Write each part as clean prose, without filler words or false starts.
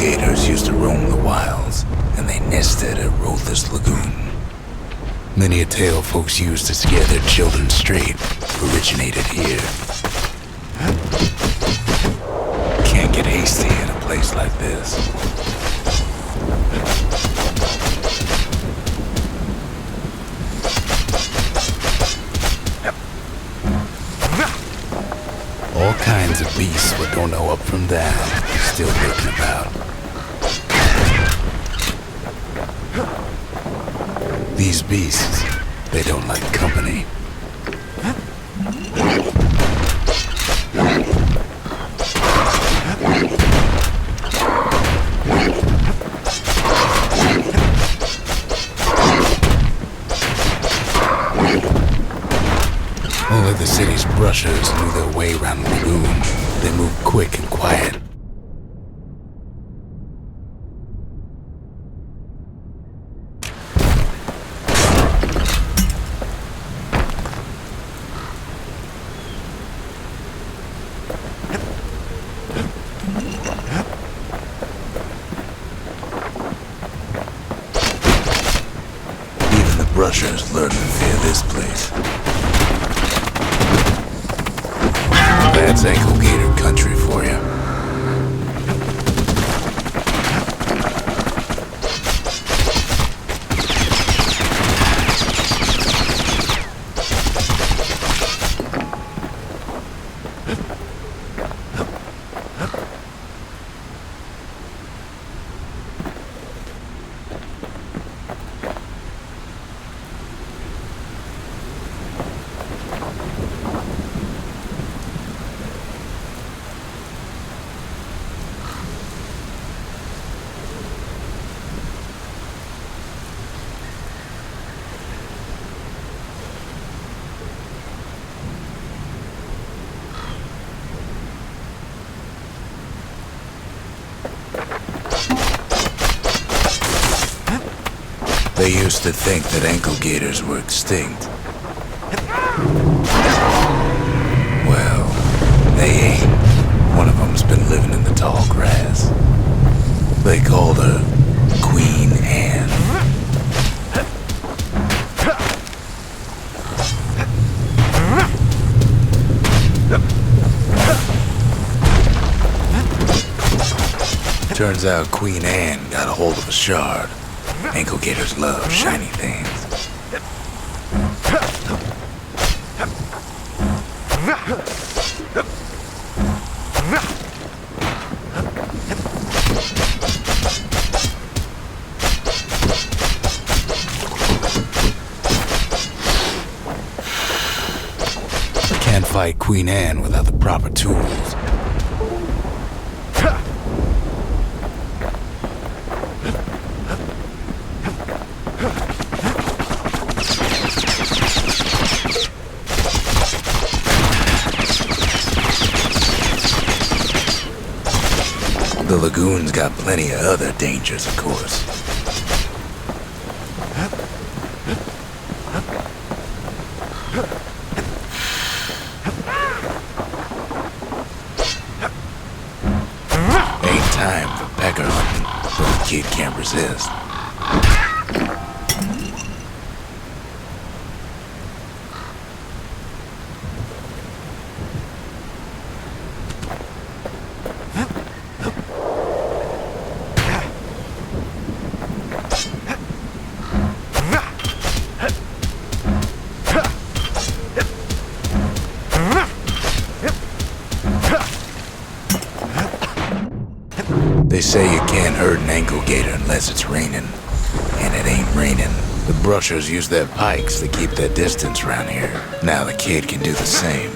gators used to roam the wilds, and they nested at Rothes Lagoon. Many a tale folks used to scare their children straight originated here. Can't get hasty in a place like this. All kinds of beasts what don't know up from down, still lurking about. These beasts, they don't like company. Only the city's brushers knew their way around the lagoon. They moved quick and quiet. Even the brushers learned to fear this place. That's ankle gator country for you. They used to think that ankle gators were extinct. Well, they ain't. One of them's been living in the tall grass. They called her Queen Anne. Turns out Queen Anne got a hold of a shard. Ankle gators love shiny things. Can't fight Queen Anne without the proper tools. The lagoon's got plenty of other dangers, of course. Ain't time for pecker hunting, but the kid can't resist. They say you can't hurt an ankle gator unless it's raining. And it ain't raining. The brushers use their pikes to keep their distance around here. Now the kid can do the same.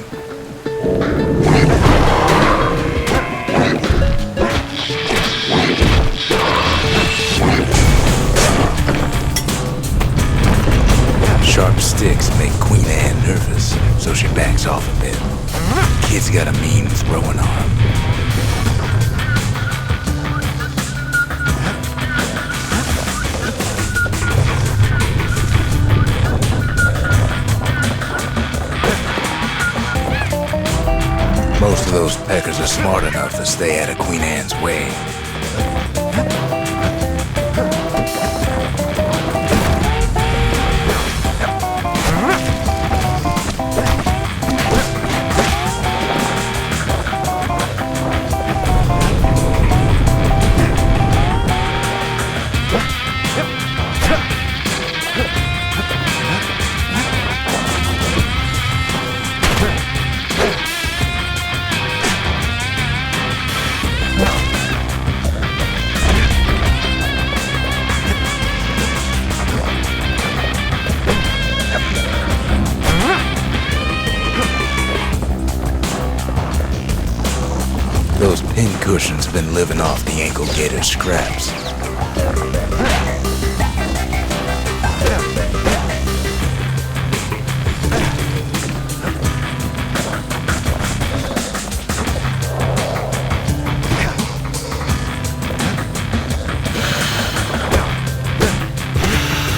Sharp sticks make Queen Anne nervous, so she backs off a bit. Kid's got a mean throwing arm. Most of those peckers are smart enough to stay out of Queen Anne's way. Pincushion's been living off the ankle gator scraps.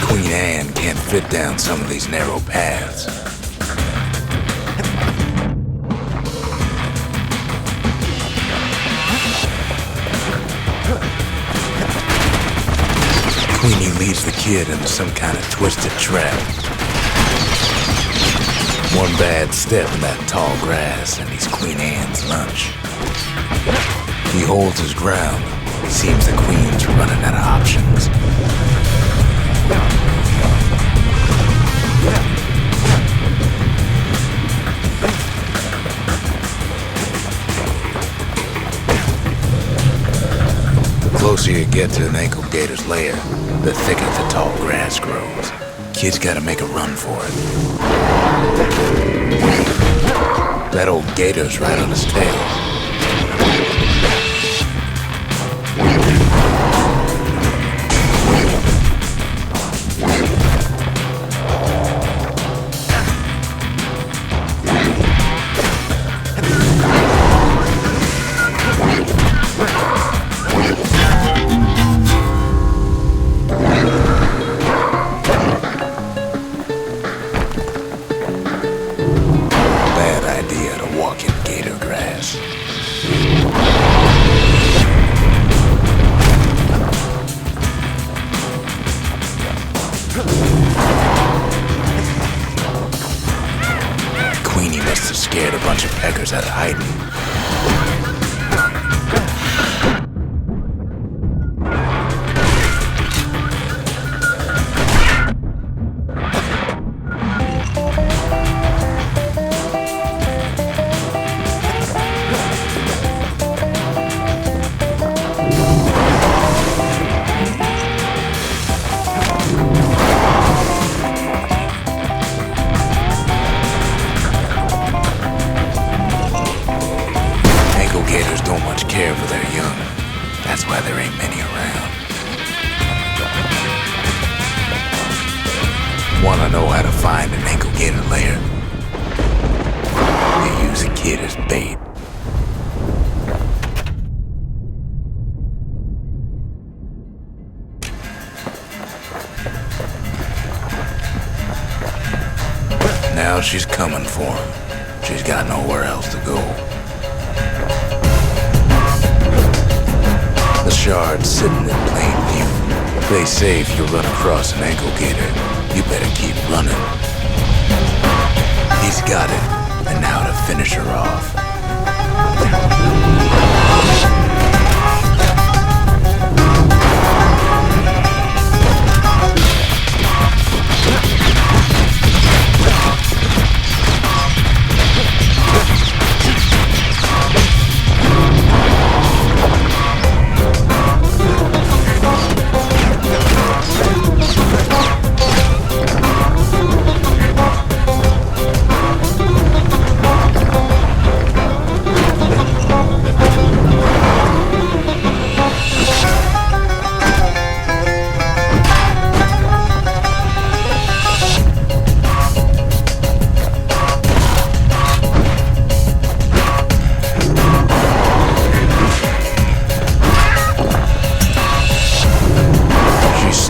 Queen Anne can't fit down some of these narrow paths. Queenie leads the kid into some kind of twisted trap. One bad step in that tall grass and he's Queen Anne's lunch. He holds his ground. Seems the Queen's running out of options. The closer you get to an ankle gator's lair, the thicker the tall grass grows. Kid's gotta make a run for it. That old gator's right on his tail. Queenie must have scared a bunch of peckers out of hiding. Gators don't much care for their young. That's why there ain't many around. Wanna know how to find an ankle gator lair? They use a kid as bait. Now she's coming for him. She's got nowhere else to go. The shard's sitting in plain view. They say if you run across an ankle gator, you better keep running. He's got it, and now to finish her off.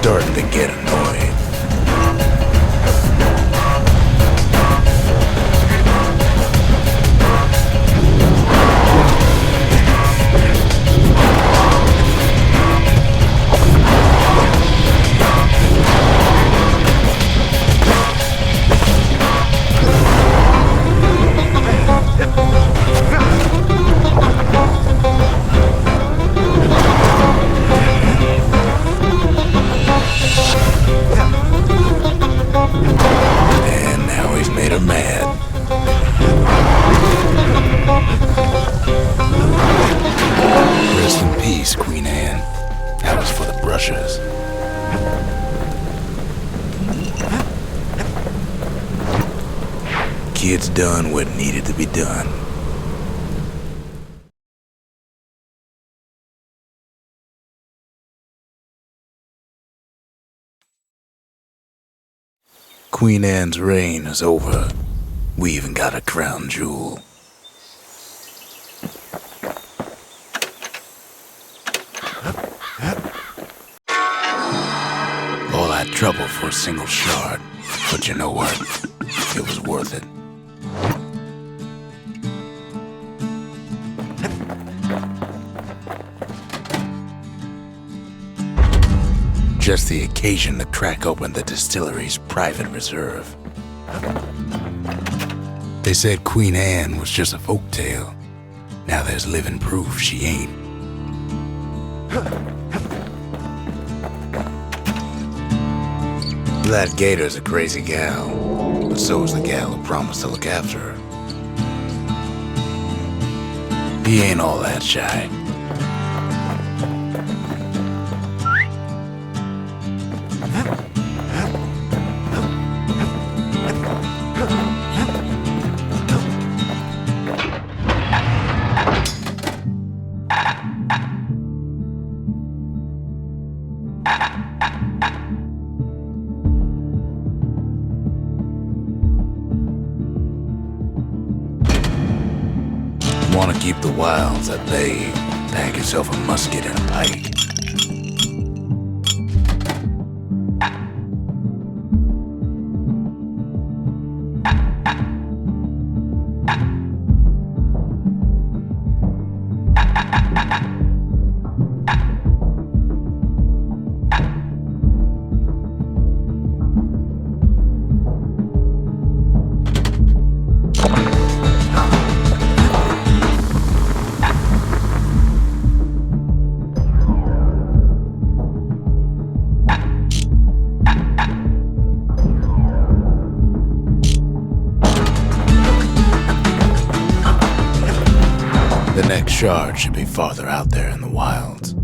Starting to get annoyed. Rest in peace, Queen Anne. That was for the brushes. Kid's done what needed to be done. Queen Anne's reign is over. We even got a crown jewel. All that trouble for a single shard. But you know what? It was worth it. Just the occasion to crack open the distillery's private reserve. They said Queen Anne was just a folktale. Now there's living proof she ain't. That Gator's a crazy gal, but so is the gal who promised to look after her. He ain't all that shy. Want to keep the wilds at bay, pack yourself a musket and a pike. The next shard should be farther out there in the wilds.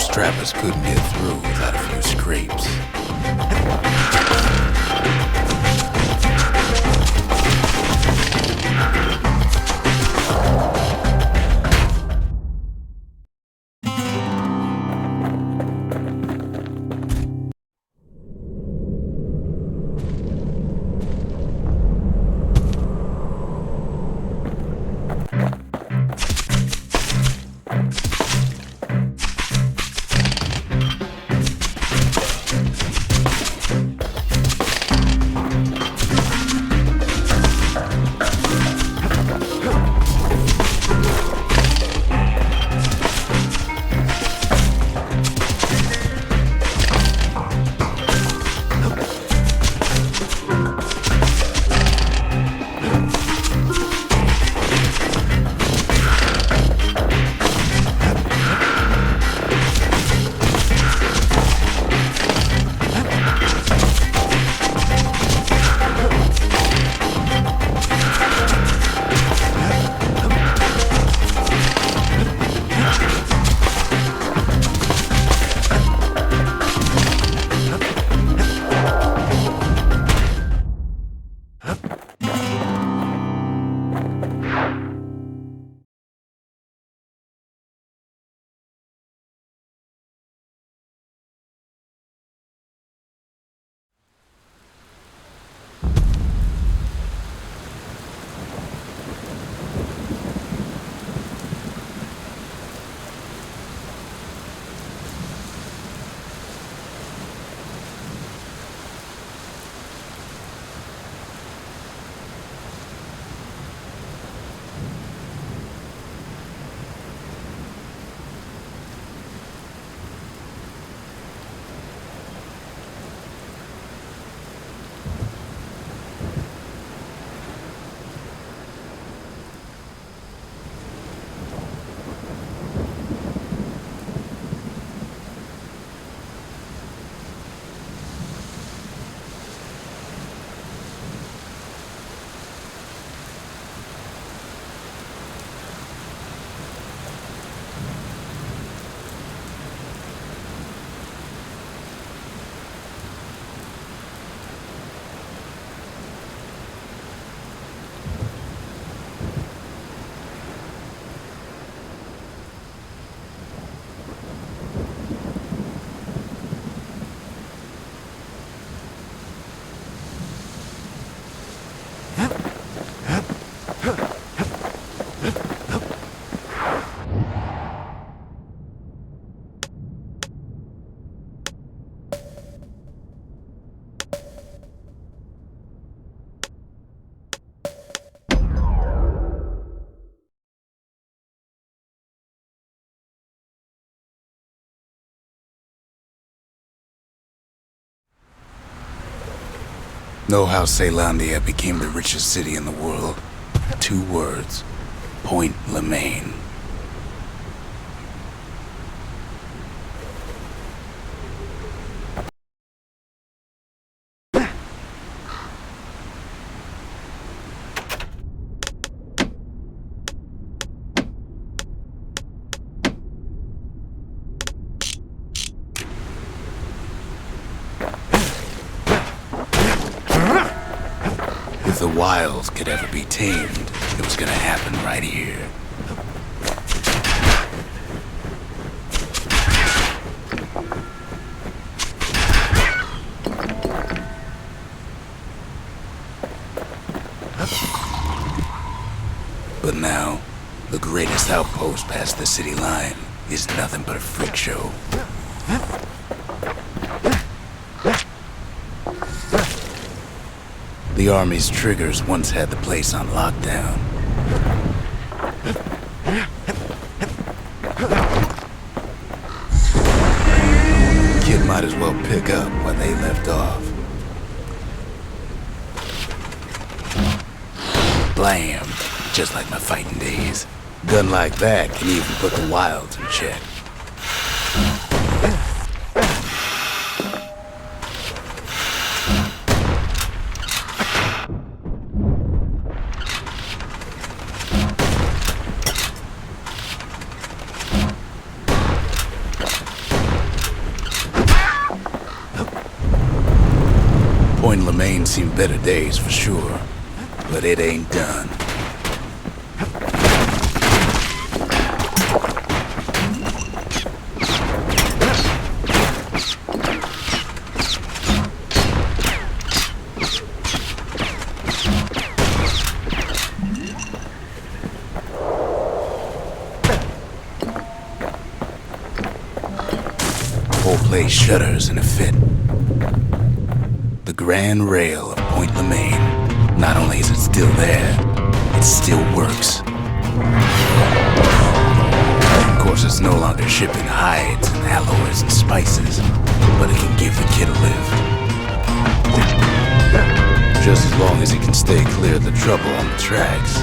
Most trappers couldn't get through without a few scrapes. Know how Ceylandia became the richest city in the world? 2 words. Point Lemaine. If the wilds could ever be tamed, it was gonna happen right here. But now, the greatest outpost past the city line is nothing but a freak show. The army's triggers once had the place on lockdown. Kid might as well pick up where they left off. Blam! Just like my fighting days. Gun like that can even put the wilds in check. Point Lemaine seen better days for sure, but it ain't done. Whole place shudders in a fit. The grand rail of Point Lemaine. Not only is it still there, it still works. Of course, it's no longer shipping hides and alloys and spices, but it can give the kid a lift. Just as long as he can stay clear of the trouble on the tracks.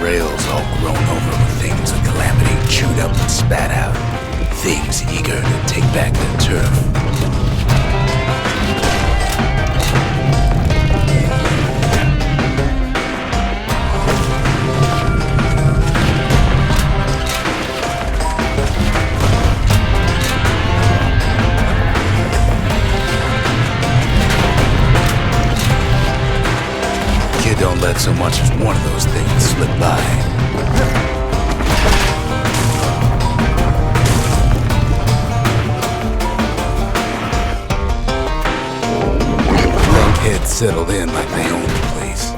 Rails all grown over with things the Calamity chewed up and spat out. Things eager to take back their turf. Kid don't let so much as one of those things slip by. Lunkheads settled in like they own the place.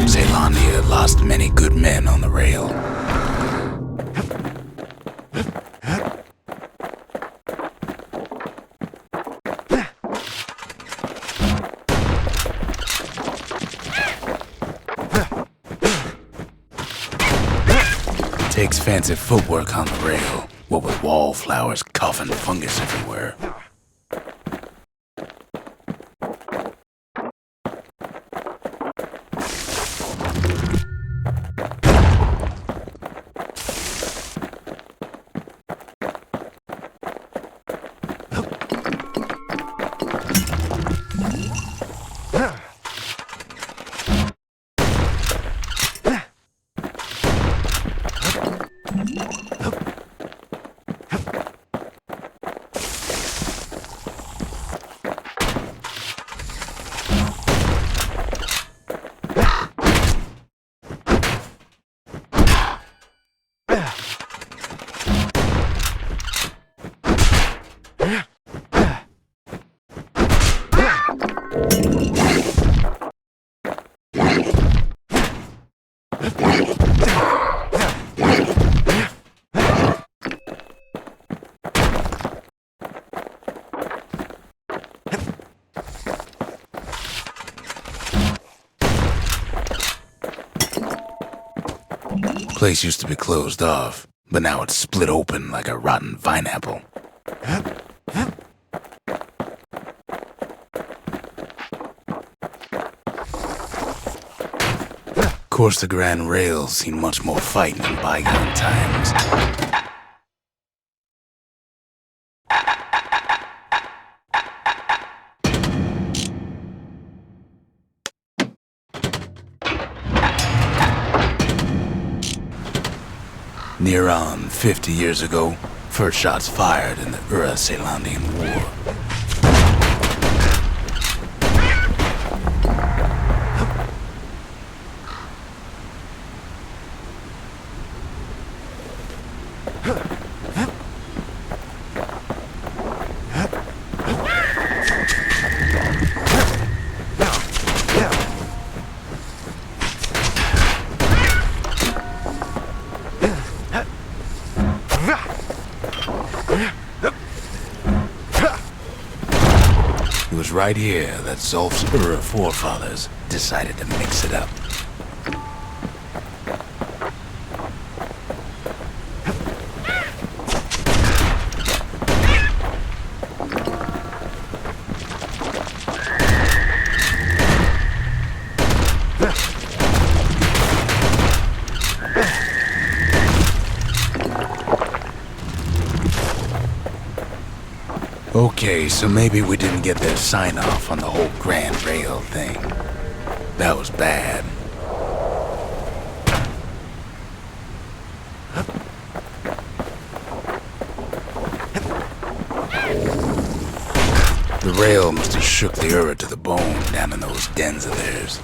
Zealandia lost many good men on the rail. Takes fancy footwork on the rail, what with wallflowers coughing fungus everywhere. Place used to be closed off, but now it's split open like a rotten vine apple. Of course, the Grand Rail's seen much more fighting in bygone times. Near on 50 years ago, first shots fired in the Ura-Celandian War. It was right here that Zulf's Ura forefathers decided to mix it up. Okay, so maybe we didn't get their sign-off on the whole Grand Rail thing. That was bad. The rail must have shook the Ura to the bone down in those dens of theirs.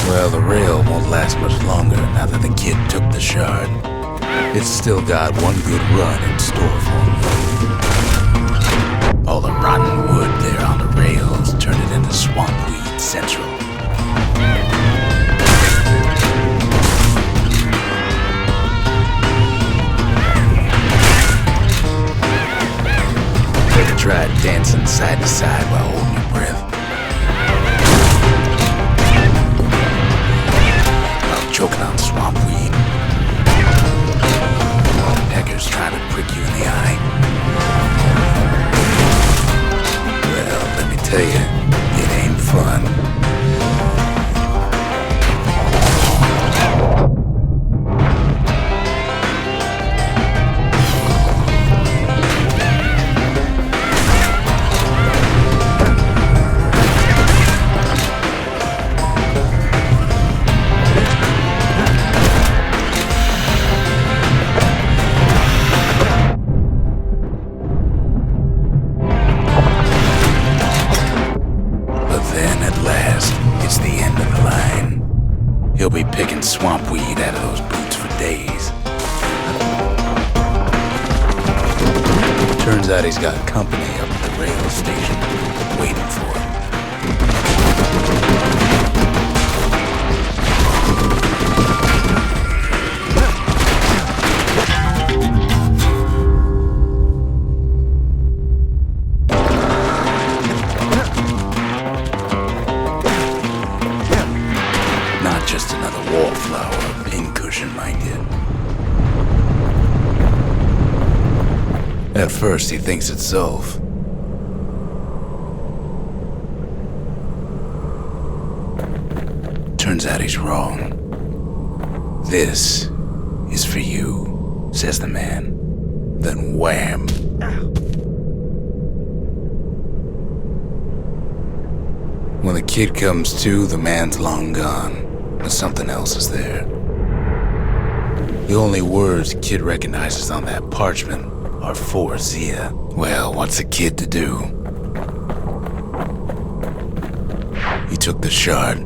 Well, the rail won't last much longer now that the kid took the shard. It's still got one good run in store for me. All the rotten wood there on the rails turned it into Swampweed Central. Ever tried dancing side to side while holding your breath? Choking on swampweed. Peckers trying to prick you in the eye. Well, let me tell you, it ain't fun. He'll be picking swampweed out of those boots for days. Turns out he's got company up at the rail station, waiting for him. Just another wallflower, pincushion, mind you. At first, he thinks it's Zolf. Turns out he's wrong. This is for you, says the man. Then wham! When the kid comes to, the man's long gone. But something else is there. The only words Kid recognizes on that parchment are for Zia. Well, what's a kid to do? He took the shard,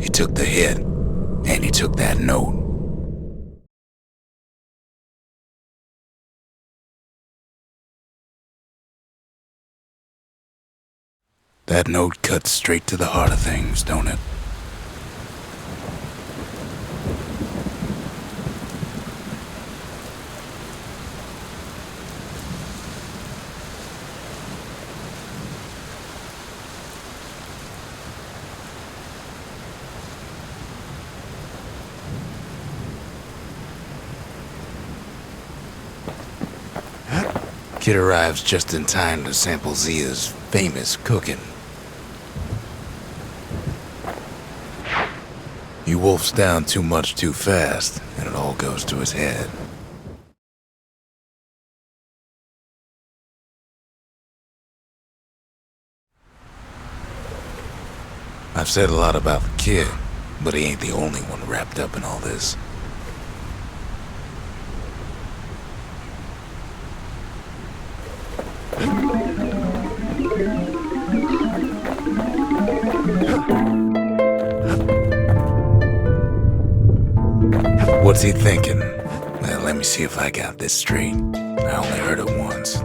he took the hit, and he took that note. That note cuts straight to the heart of things, don't it? Kid arrives just in time to sample Zia's famous cooking. He wolfs down too much too fast, and it all goes to his head. I've said a lot about the kid, but he ain't the only one wrapped up in all this. What's he thinking? Well, let me see if I got this straight. I only heard it once.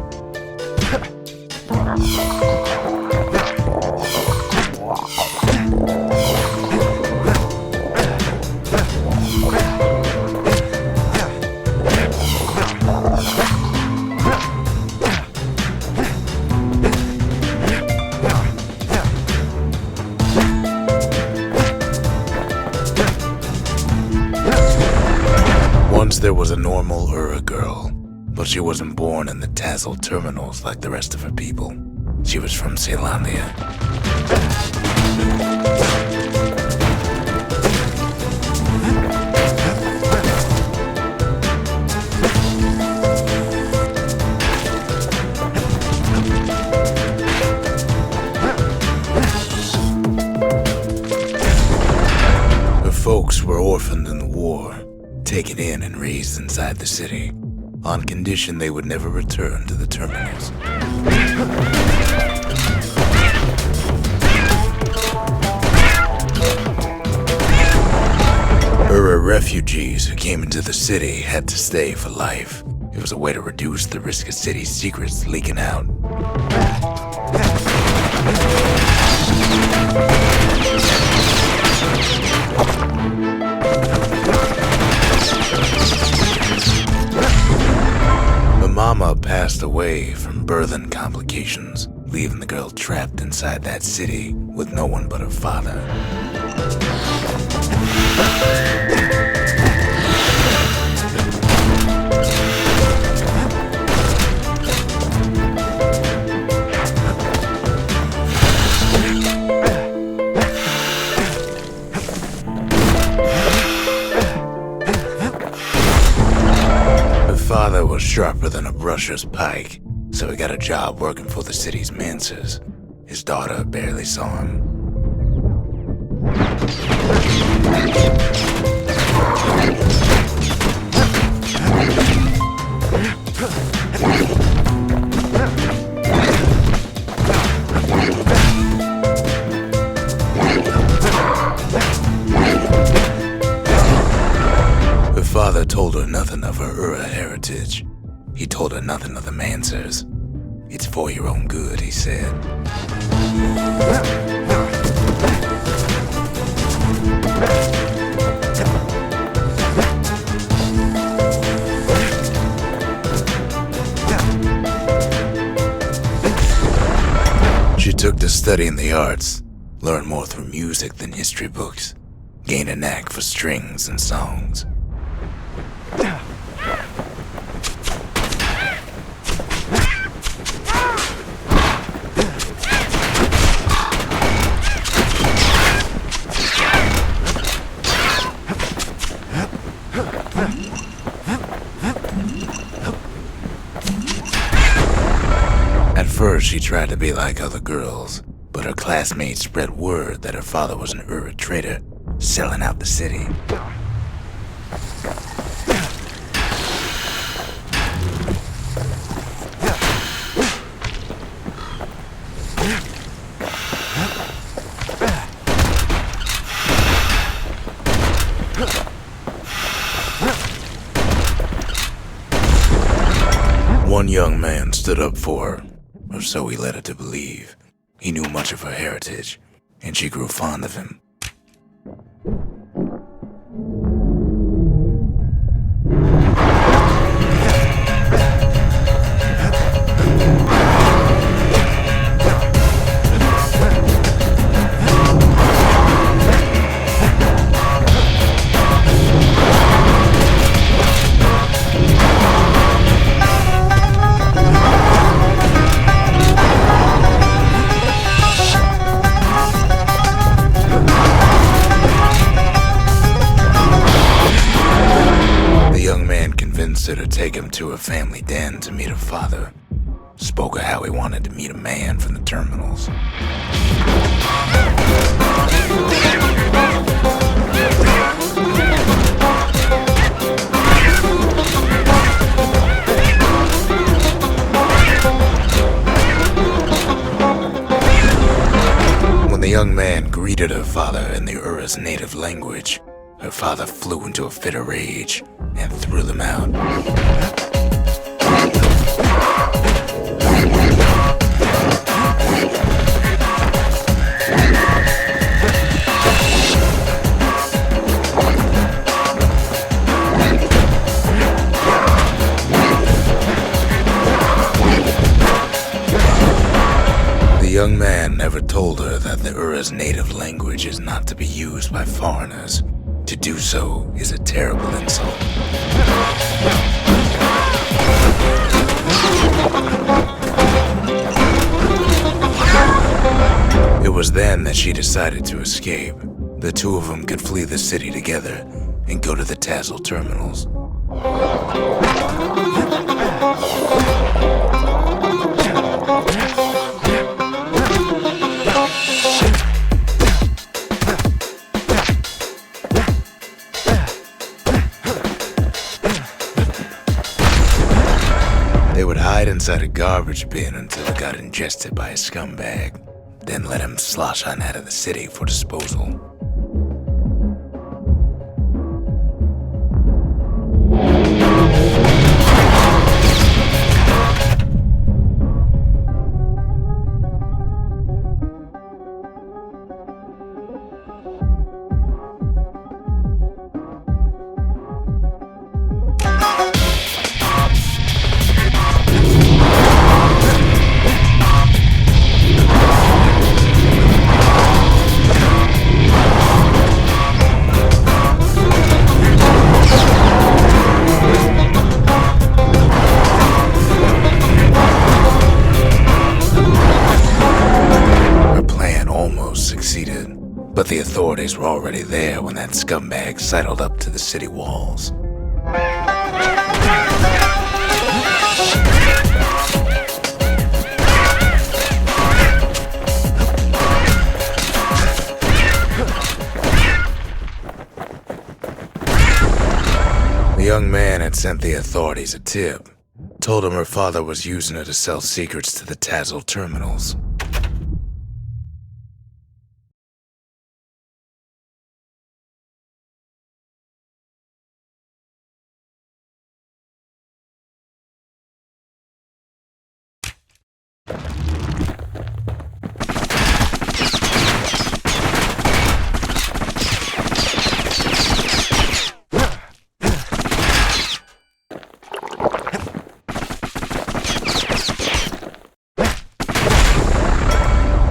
was a normal Ura girl, but she wasn't born in the Tassel terminals like the rest of her people. She was from Ceylondia. Her folks were orphaned in the war, taken in and raised inside the city, on condition they would never return to the terminals. Ura refugees who came into the city had to stay for life. It was a way to reduce the risk of city secrets leaking out. Her mama passed away from birthing complications, leaving the girl trapped inside that city with no one but her father. Her father was sharper than a brusher's pike, so he got a job working for the city's mancers. His daughter barely saw him. Her father told her nothing of her Ura heritage. He told her nothing of the mancers. It's for your own good, he said. She took to studying the arts, learned more through music than history books, gained a knack for strings and songs. At first, she tried to be like other girls, but her classmates spread word that her father was an Ura trader, selling out the city. One young man stood up for her, or so he led her to believe. He knew much of her heritage, and she grew fond of him. Her to take him to her family den to meet her father. Spoke of how he wanted to meet a man from the terminals. When the young man greeted her father in the Ura's native language, her father flew into a fit of rage and threw them out. The young man never told her that the Ura's native language is not to be used by foreigners. To do so is a terrible insult. It was then that she decided to escape. The two of them could flee the city together and go to the Tassel terminals. They would hide inside a garbage bin until it got ingested by a scumbag, then let him slosh on out of the city for disposal. But the authorities were already there when that scumbag sidled up to the city walls. The young man had sent the authorities a tip, told him her father was using her to sell secrets to the Tassel terminals.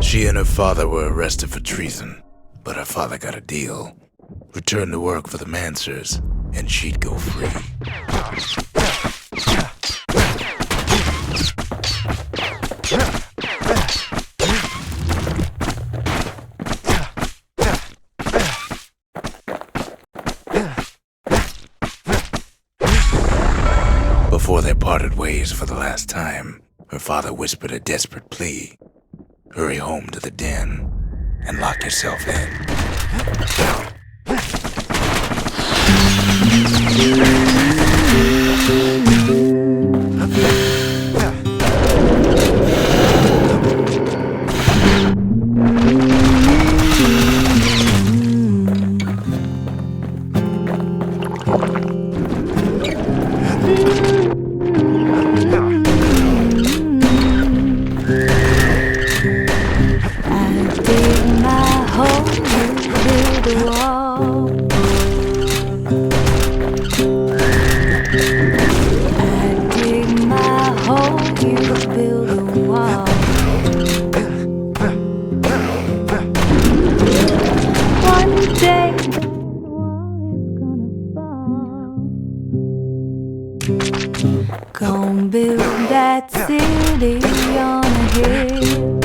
She and her father were arrested for treason, but her father got a deal. Returned to work for the Mansers, and she'd go free. Before they parted ways for the last time, her father whispered a desperate plea. Hurry home to the den and lock yourself in. Gonna build that city on a hill.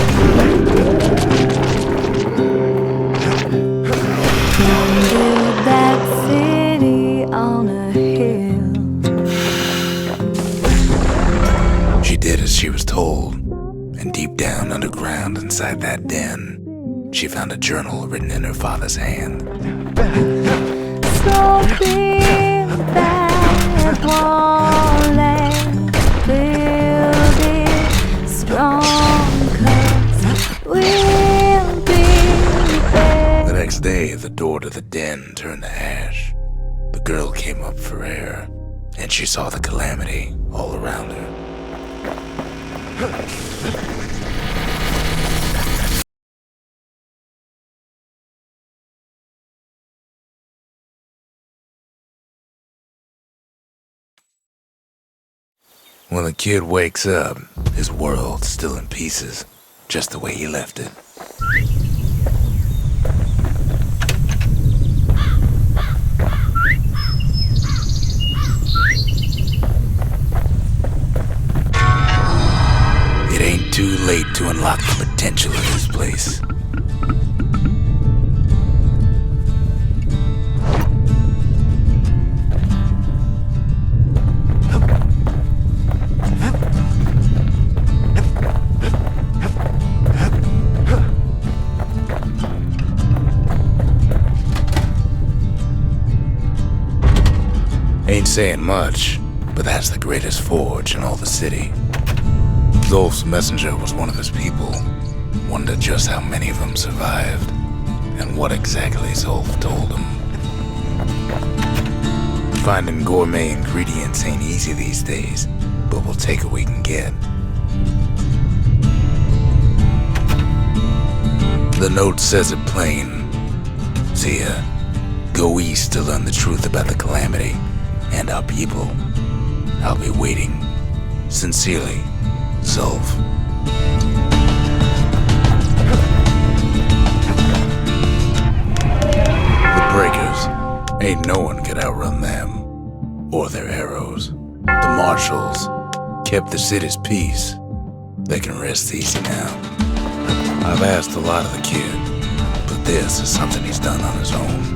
Gonna build that city on a hill. She did as she was told, and deep down underground inside that den, she found a journal written in her father's hand. So build that wall and build it strong, 'cause we'll be there. The next day, the door to the den turned to ash. The girl came up for air, and she saw the calamity all around her. When the kid wakes up, his world's still in pieces, just the way he left it. too late to unlock the potential of this place. Ain't saying much, but that's the greatest forge in all the city. Zolf's messenger was one of his people. Wonder just how many of them survived, and what exactly Zolf told him. Finding gourmet ingredients ain't easy these days, but we'll take what we can get. The note says it plain. See ya. Go east to learn the truth about the calamity and our people. I'll be waiting. Sincerely, Zolf. The Breakers. Ain't no one could outrun them. Or their arrows. The Marshals kept the city's peace. They can rest easy now. I've asked a lot of the kid, but this is something he's done on his own.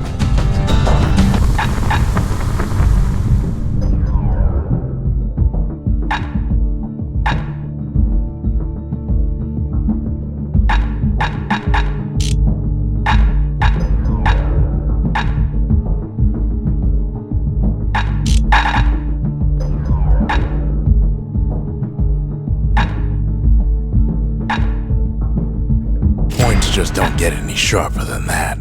Just don't get any sharper than that.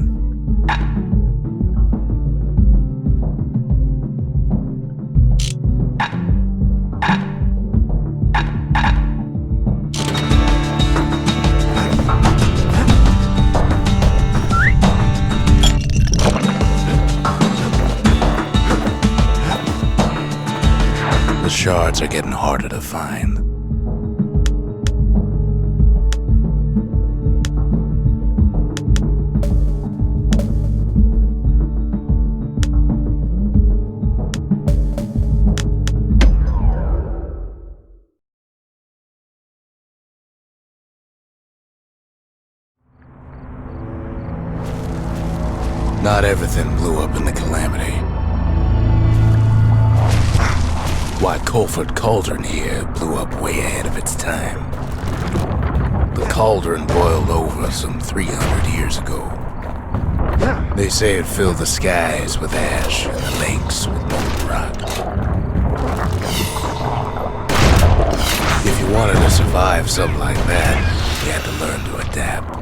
The shards are getting harder to find. Not everything blew up in the calamity. Why, Colford Cauldron here blew up way ahead of its time. The cauldron boiled over some 300 years ago. They say it filled the skies with ash and the lakes with molten rock. If you wanted to survive something like that, you had to learn to adapt.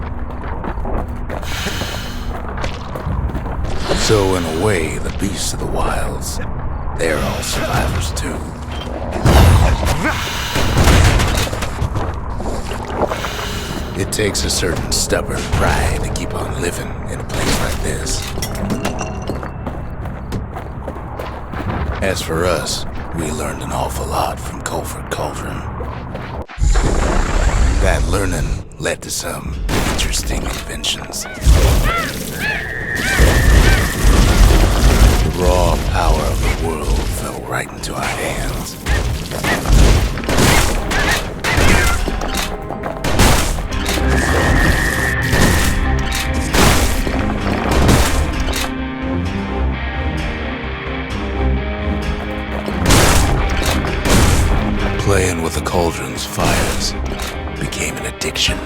So in a way, the beasts of the wilds, they're all survivors too. It takes a certain stubborn pride to keep on living in a place like this. As for us, we learned an awful lot from Colford Cauldron. That learning led to some interesting inventions. The raw power of the world fell right into our hands. Playing with the cauldron's fires became an addiction.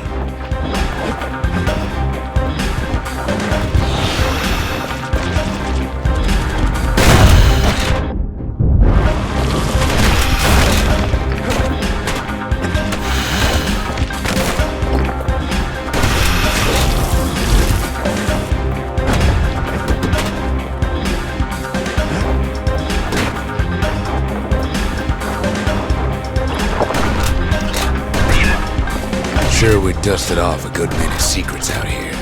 Sure, we dusted off a good many secrets out here.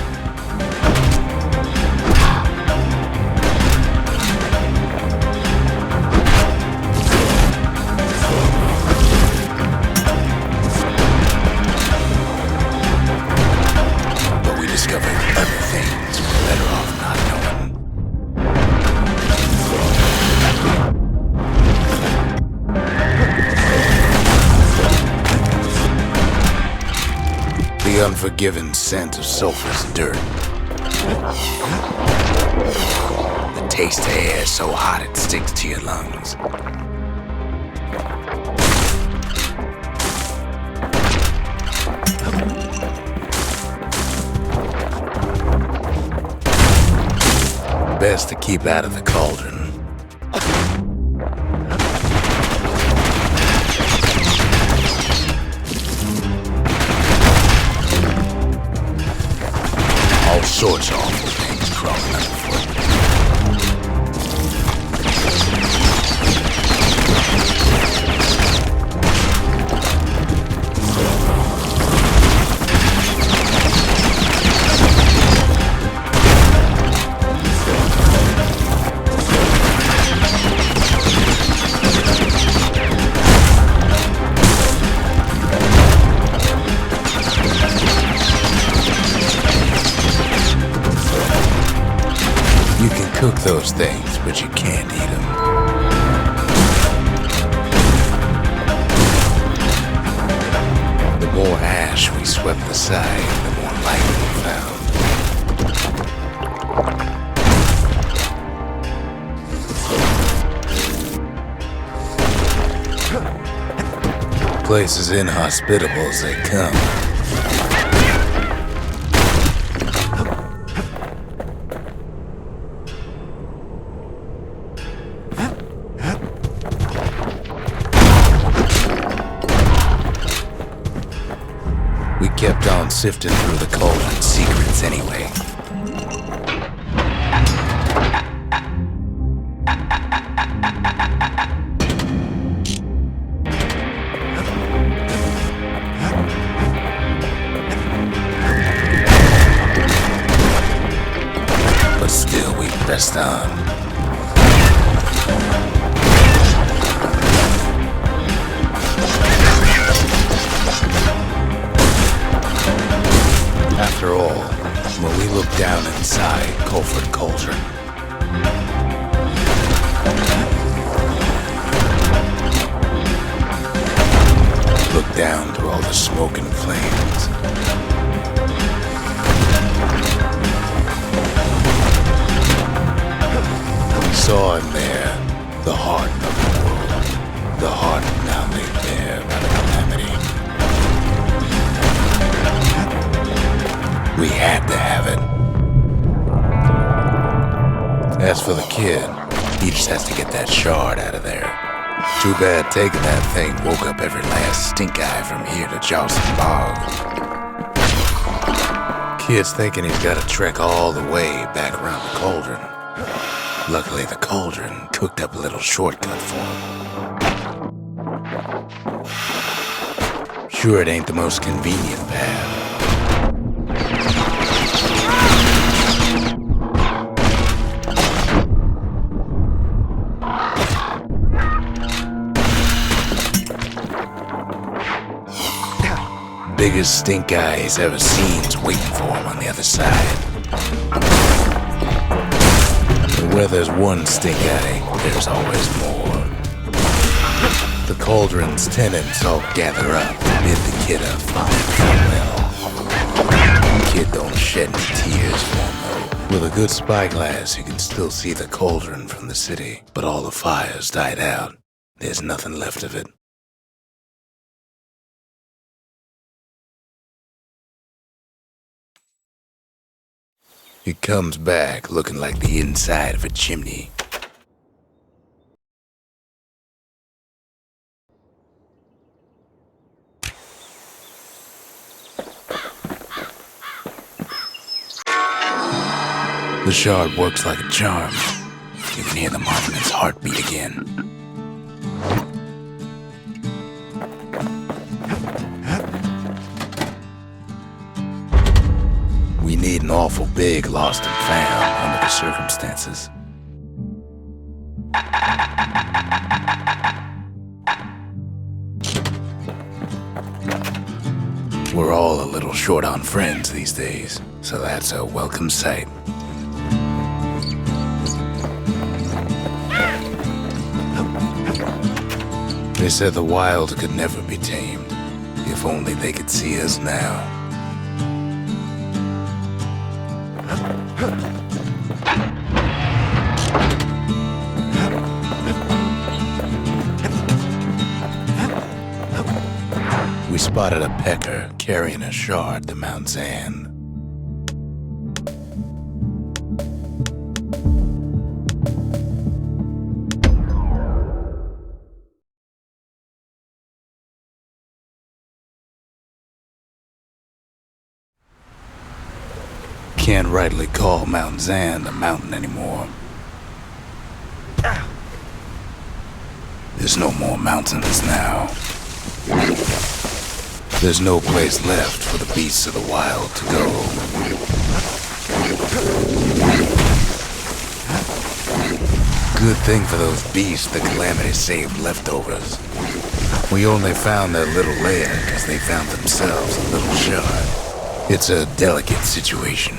But we discovered other things we're better off not knowing. The unforgiving scent of sulfurous dirt. The taste of air so hot it sticks to your lungs. Best to keep out of the cauldron. All sorts of awful things crawling underfoot. Cook those things, but you can't eat them. The more ash we swept aside, the more light we found. Place as inhospitable as they come. Kept on sifting through the cauldron's secrets anyway. But still we pressed on. After all, when we look down inside Culford Cauldron, look down through all the smoke and flames, we saw in there the heart of the world, the heart now laid bare by the calamity. We had to have it. As for the kid, he just has to get that shard out of there. Too bad taking that thing woke up every last stink eye from here to Charleston Bog. Kid's thinking he's got to trek all the way back around the cauldron. Luckily, the cauldron cooked up a little shortcut for him. Sure, it ain't the most convenient path. Biggest stink eye he's ever seen's waiting for him on the other side. And where there's one stink eye, there's always more. The cauldron's tenants all gather up to bid the kid a fine farewell. The kid don't shed any tears for him though. With a good spyglass, you can still see the cauldron from the city, but all the fires died out. There's nothing left of it. He comes back looking like the inside of a chimney. The shard works like a charm. You can hear the monument's heartbeat again. We need an awful big lost and found under the circumstances. We're all a little short on friends these days, so that's a welcome sight. They said the wild could never be tamed, if only they could see us now. We spotted a pecker carrying a shard to Mount Zan. Can't rightly call Mount Zan a mountain anymore. There's no more mountains now. There's no place left for the beasts of the wild to go. Good thing for those beasts the Calamity saved leftovers. We only found their little lair because they found themselves a little shard. It's a delicate situation.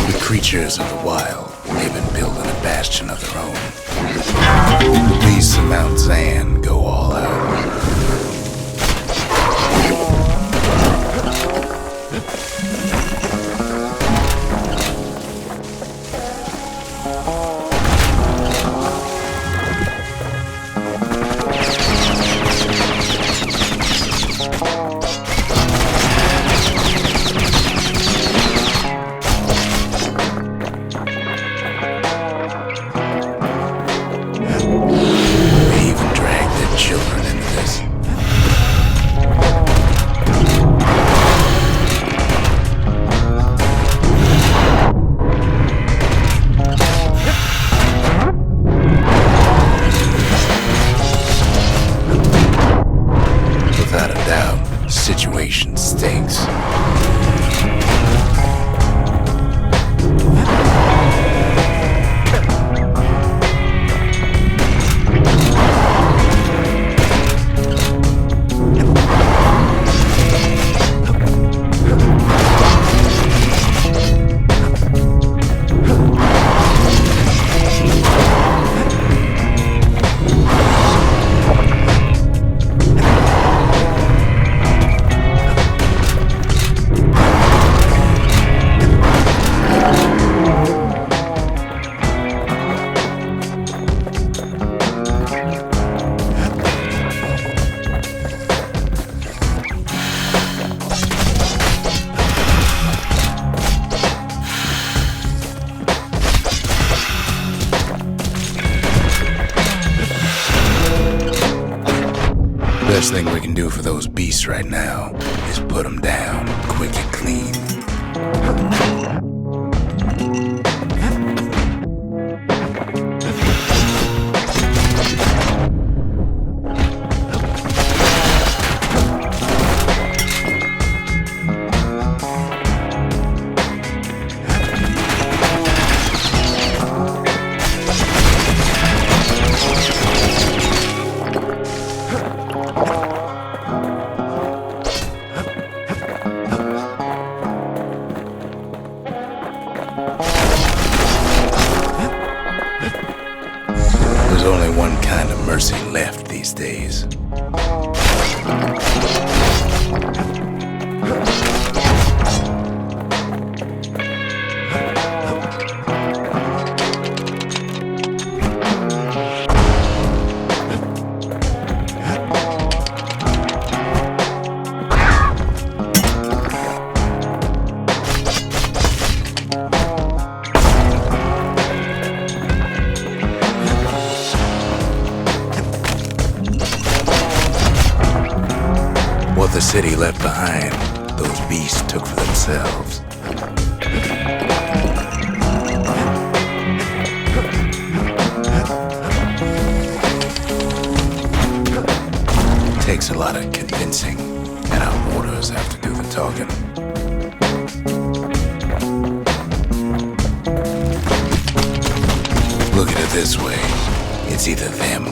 The creatures of the wild, they've been building a bastion of their own. The beasts of Mount Zan go all out. Situation stinks. Best thing we can do for those beasts right now is put them down quick and clean. There's only one kind of mercy left these days. What the city left behind, those beasts took for themselves. Takes a lot of convincing, and our orders have to do the talking. Look at it this way, it's either them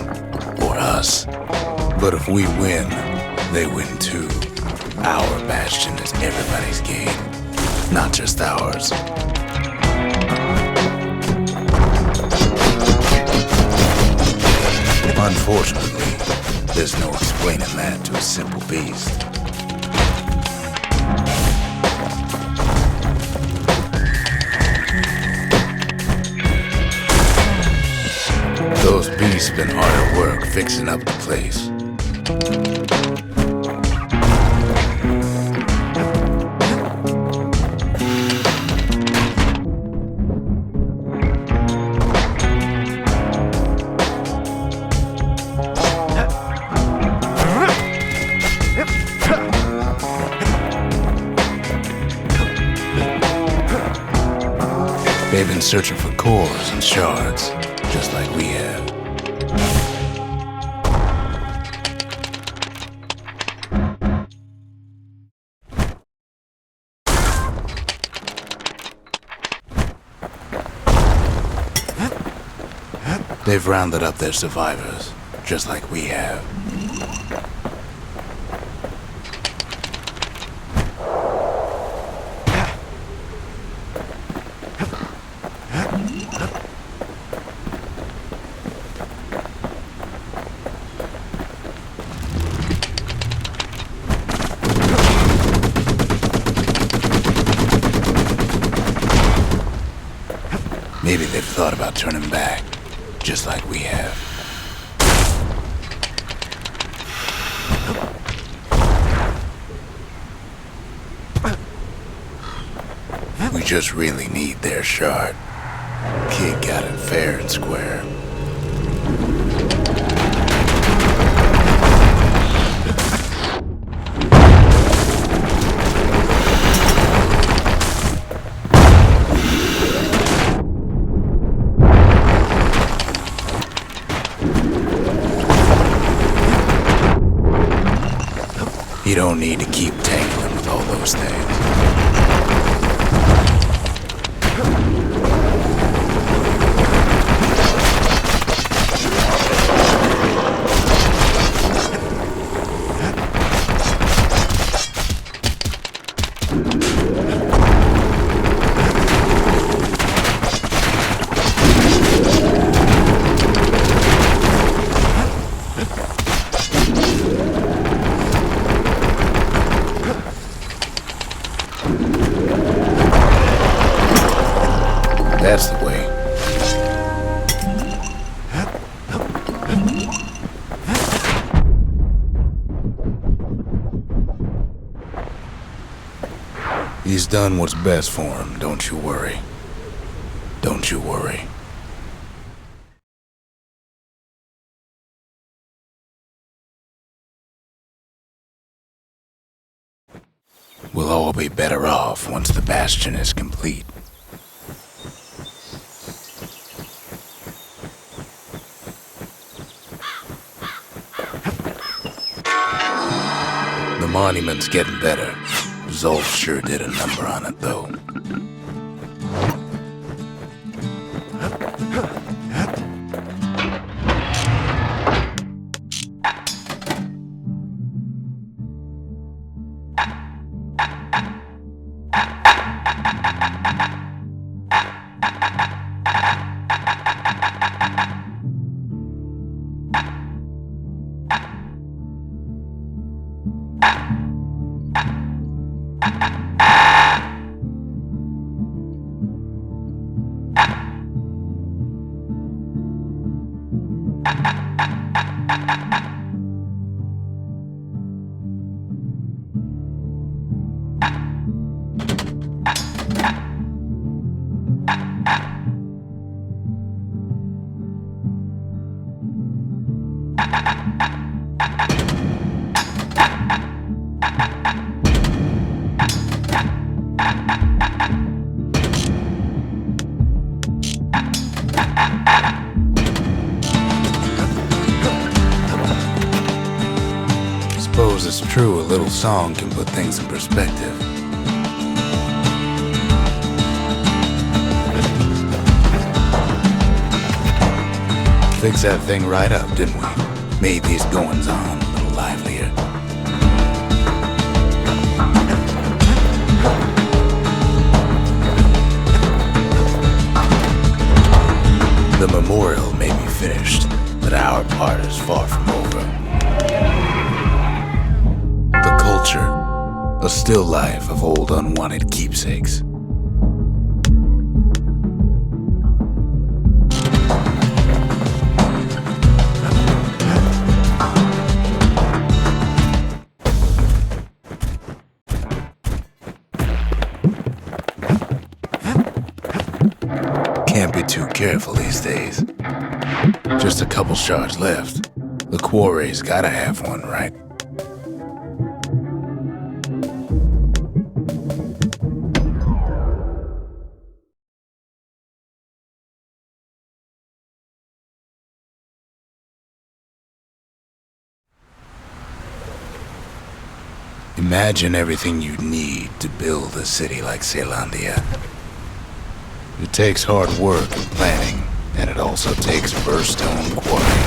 or us. But if we win, they win too. Our bastion is everybody's game. not just ours. Unfortunately, there's no explaining that to a simple beast. Those beasts been hard at work fixing up the place. They've been searching for cores and shards, just like we have. They've rounded up their survivors, just like we have. Maybe they've thought about turning back, just like we have. We just really need their shard. Kid got it fair and square. You don't need to keep tangling with all those things. That's the way. He's done what's best for him, don't you worry. Don't you worry. We'll all be better off once the Bastion is complete. The monument's getting better. Zolf sure did a number on it, though. Suppose it's true a little song can put things in perspective. Fix that thing right up, didn't we? Made these goings-on a little livelier. memorial may be finished, but our part is far from over. The culture, a still life of old unwanted keepsakes. Can't be too careful these days. Just a couple shards left. The quarry's gotta have one, right? Imagine everything you'd need to build a city like Zealandia. It takes hard work and planning, and it also takes burstone quarry.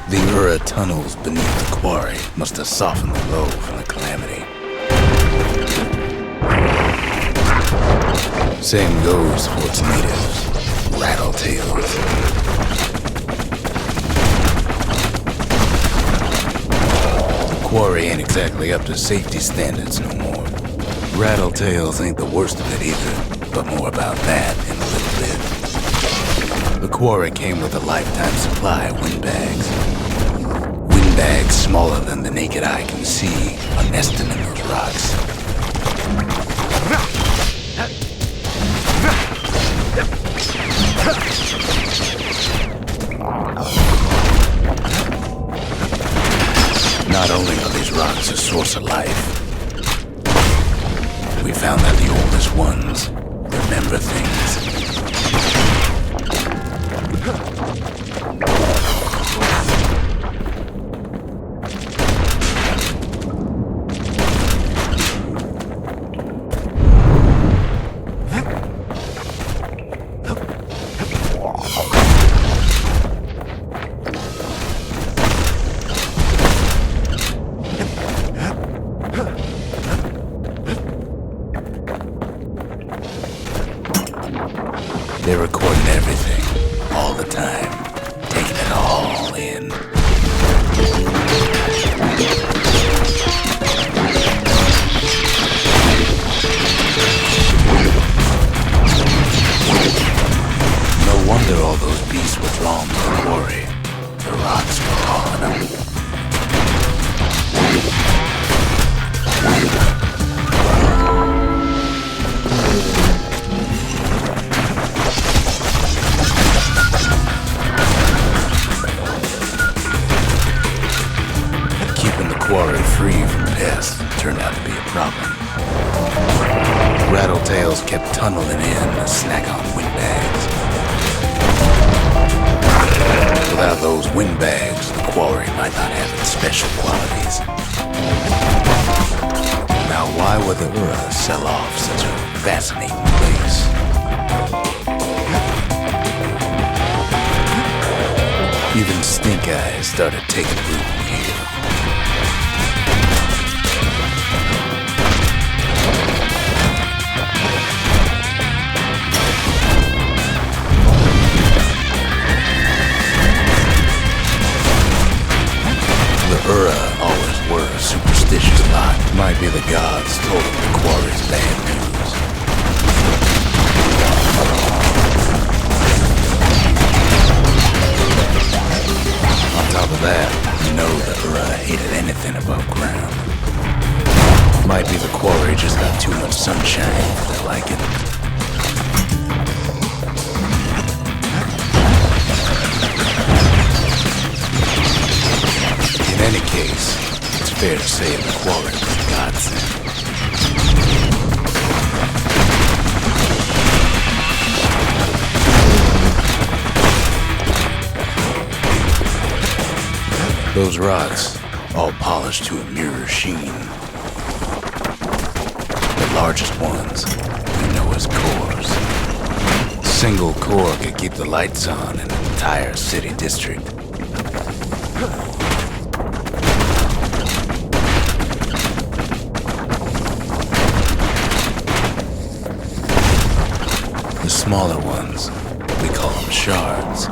The Ura tunnels beneath the quarry must have softened the blow from the calamity. Same goes for its natives, rattletails. The quarry ain't exactly up to safety standards no more. Rattletails ain't the worst of it either, but more about that in a little bit. The quarry came with a lifetime supply of windbags. Windbags smaller than the naked eye can see are nesting in those rocks. Not only are these rocks a source of life, we found that the oldest ones remember things. They're recording everything, all the time, taking it all in. No wonder all those beasts were drawn to the quarry. The rocks were calling them. Quarry free from pests turned out to be a problem. Rattletails kept tunneling in to snack on windbags. Without those windbags, the quarry might not have its special qualities. Now, why would the Ura sell off such a fascinating place? Even stink eyes started taking root here. The Ura always were a superstitious lot. Might be the gods told them the quarry's bad news. On top of that, you know the Ura hated anything above ground. Might be the quarry just got too much sunshine for their liking. In any case, it's fair to say the quarry was a godsend. Those rocks, all polished to a mirror sheen. The largest ones we know as cores. A single core could keep the lights on in an entire city district. The smaller ones, We call them shards.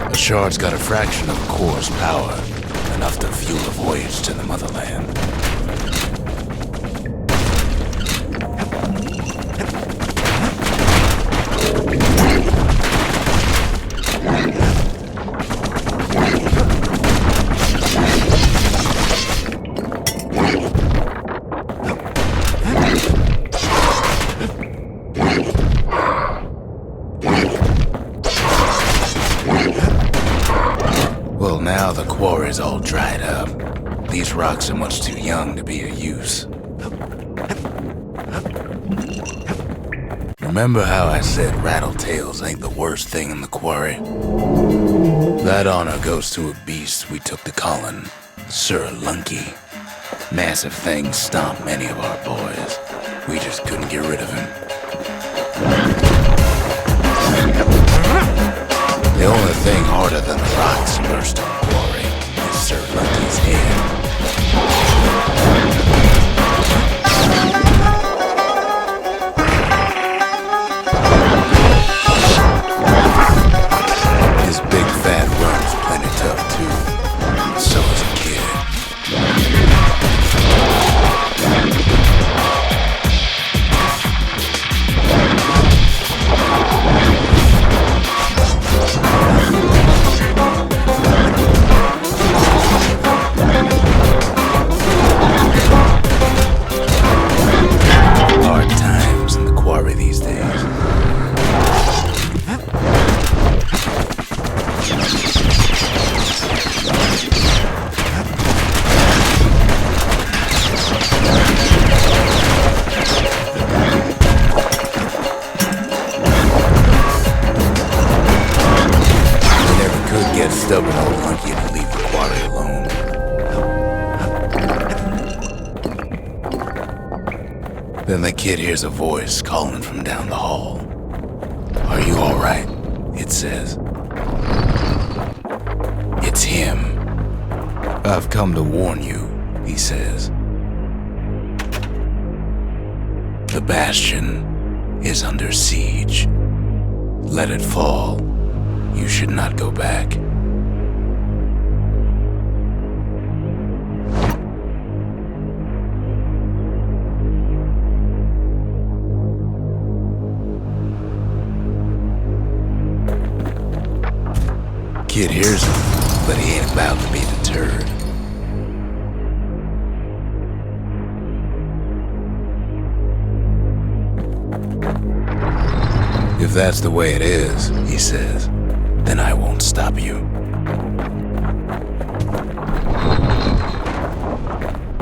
A shard's got a fraction of a core's power, enough to fuel a voyage to the motherland. Well, now the quarry's all dried up. These rocks are much too young to be of use. Remember how I said rattletails ain't the worst thing in the quarry? That honor goes to a beast we took to Colin, Sir Lunky. Massive things stomped many of our boys. We just couldn't get rid of him. The only thing harder than the rocks immersed in the quarry is Sir Lunky's head. His big fat worm's plenty tough too. So is a kid. Hard times in the quarry these days. We never could get stubborn old Lunky to leave the quarry alone. Then the kid hears a voice calling from down the hall. "Are you all right?" it says. It's him. "I've come to warn you," he says. "The Bastion is under siege. Let it fall. You should not go back." Kid hears him, but he ain't about to be deterred. "If that's the way it is," he says, "then I won't stop you.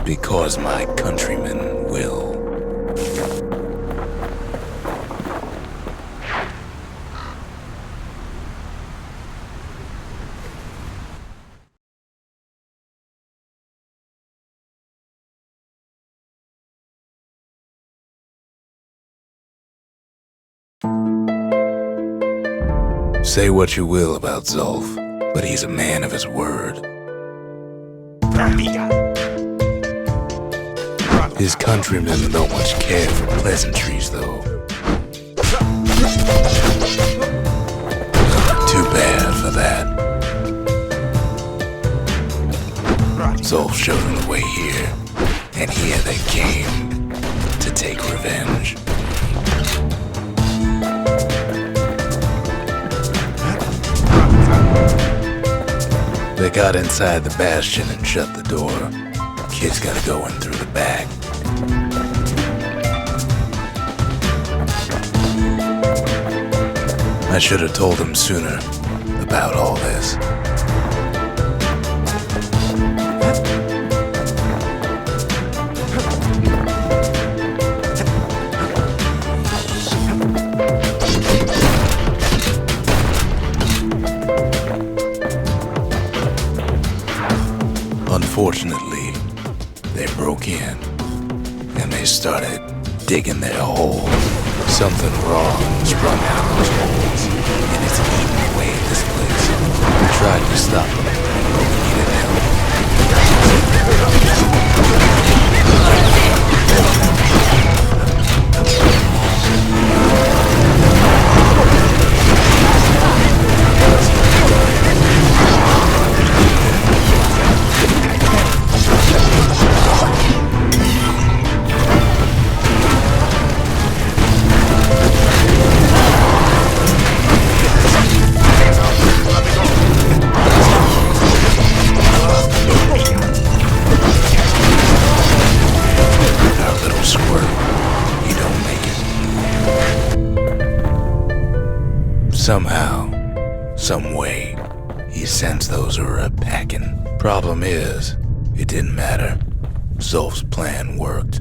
Because my countrymen will." Say what you will about Zulf, but he's a man of his word. His countrymen don't much care for pleasantries, though. Too bad for that. Zulf showed them the way here, and here they came to take revenge. They got inside the Bastion and shut the door. Kid's gotta go in through the back. I should have told him sooner about all this. Unfortunately, they broke in and they started digging their hole. Something wrong sprung out of those holes, and it's eating away at this place. We tried to stop them, but we needed help. Somehow, some way, he sensed those who were packing. Problem is, it didn't matter. Zolf's plan worked.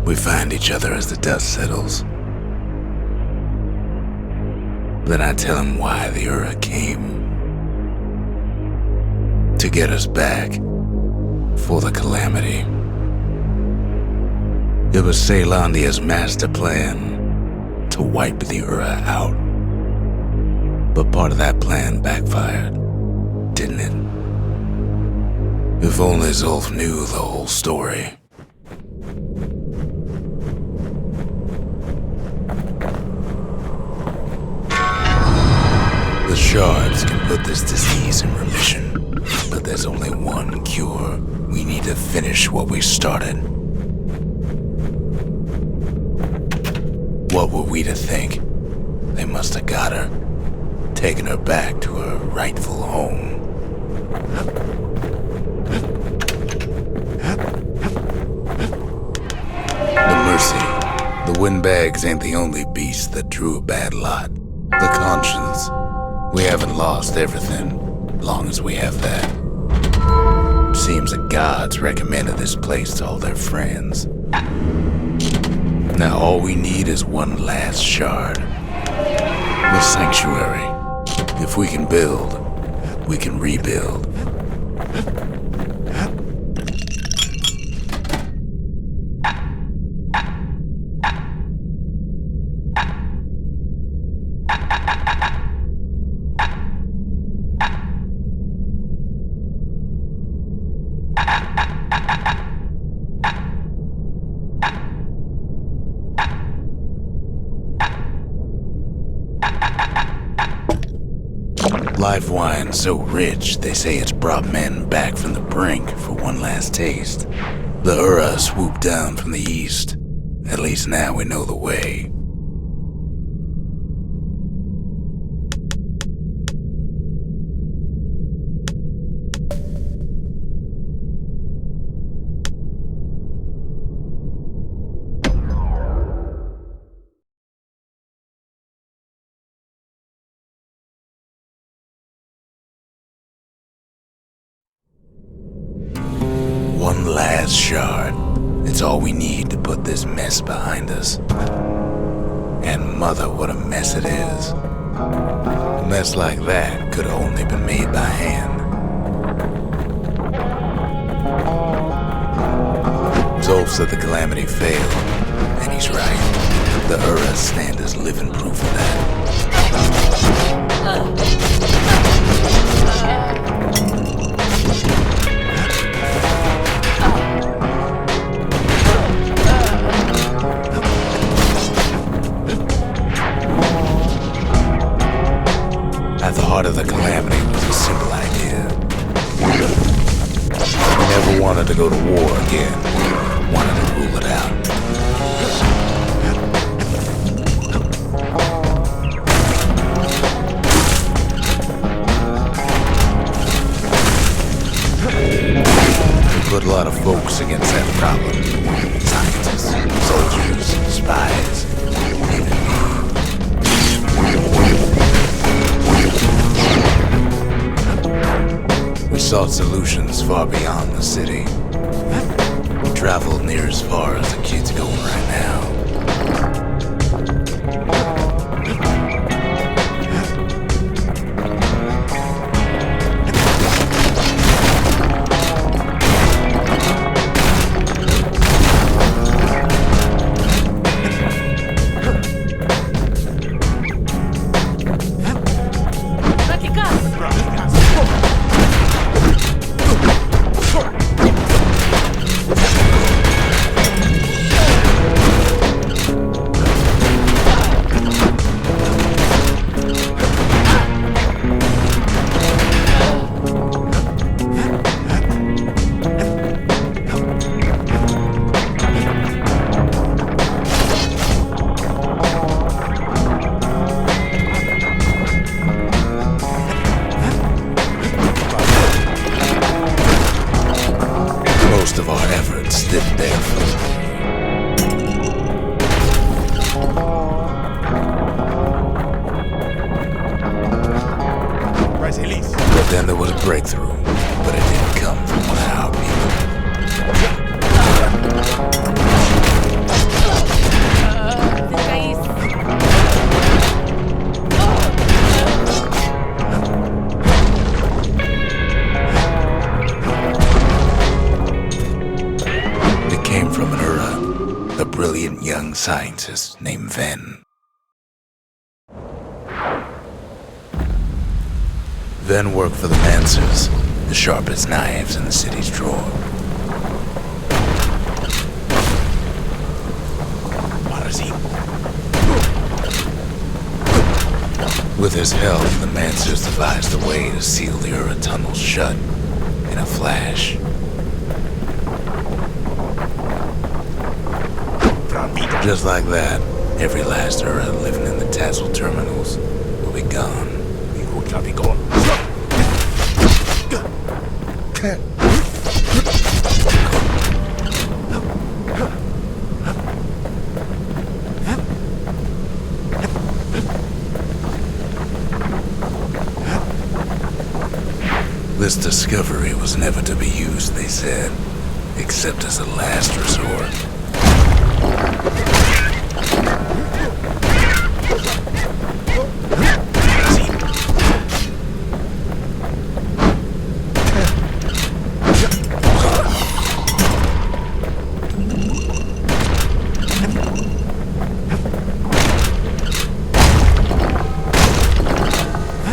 We find each other as the dust settles. Then I tell him why the Ura came. To get us back. For the calamity. It was Caelondia's master plan to wipe the Ura out. But part of that plan backfired, didn't it? If only Zolf knew the whole story. The shards can put this disease in remission, but there's only one cure. We need to finish what we started. What were we to think? They must have got her, taken her back to her rightful home. The Mercy. The windbags ain't the only beast that drew a bad lot. The conscience. We haven't lost everything, long as we have that. Seems the gods recommended this place to all their friends. Now all we need is one last shard. The sanctuary. If we can build, we can rebuild. Life wine's so rich, they say it's brought men back from the brink for one last taste. The Ura swooped down from the east. At least now we know the way. One last shard. It's all we need to put this mess behind us. And mother, what a mess it is. A mess like that could have only been made by hand. Zolf said the calamity failed, and he's right. The Ura stand as living proof of that. At the heart of the calamity was a simple idea. We never wanted to go to war again. Wanted to rule it out. We put a lot of folks against that problem. Scientists, soldiers, spies, even me. We sought solutions far beyond the city. We traveled near as far as the kid's going right now. didn't dare fool. But then there was a breakthrough, but it didn't come from one of our people. It came from an Ura, a brilliant young scientist named Ven. Ven worked for the Mancers, the sharpest knives in the city's drawer. With his help, the Mancers devised a way to seal the Ura tunnels shut in a flash. Just like that, every last Ura living in the Tassel terminals will be gone. This discovery was never to be used, they said, except as a last resort.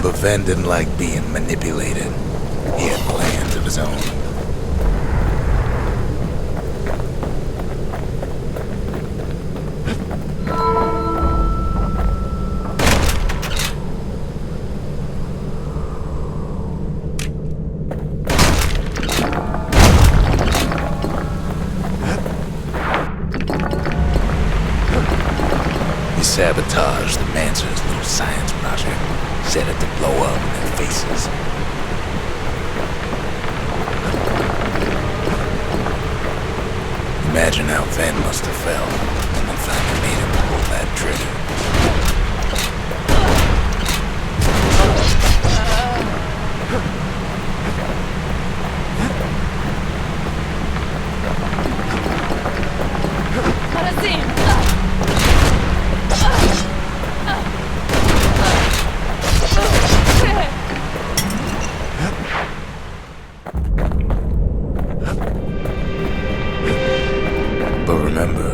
But Ven didn't like being manipulated. He had plans of his own. He sabotaged the Mancer's little science project, set it to blow up in their faces. Imagine how Ven must have felt when they finally made him pull that trigger. But remember,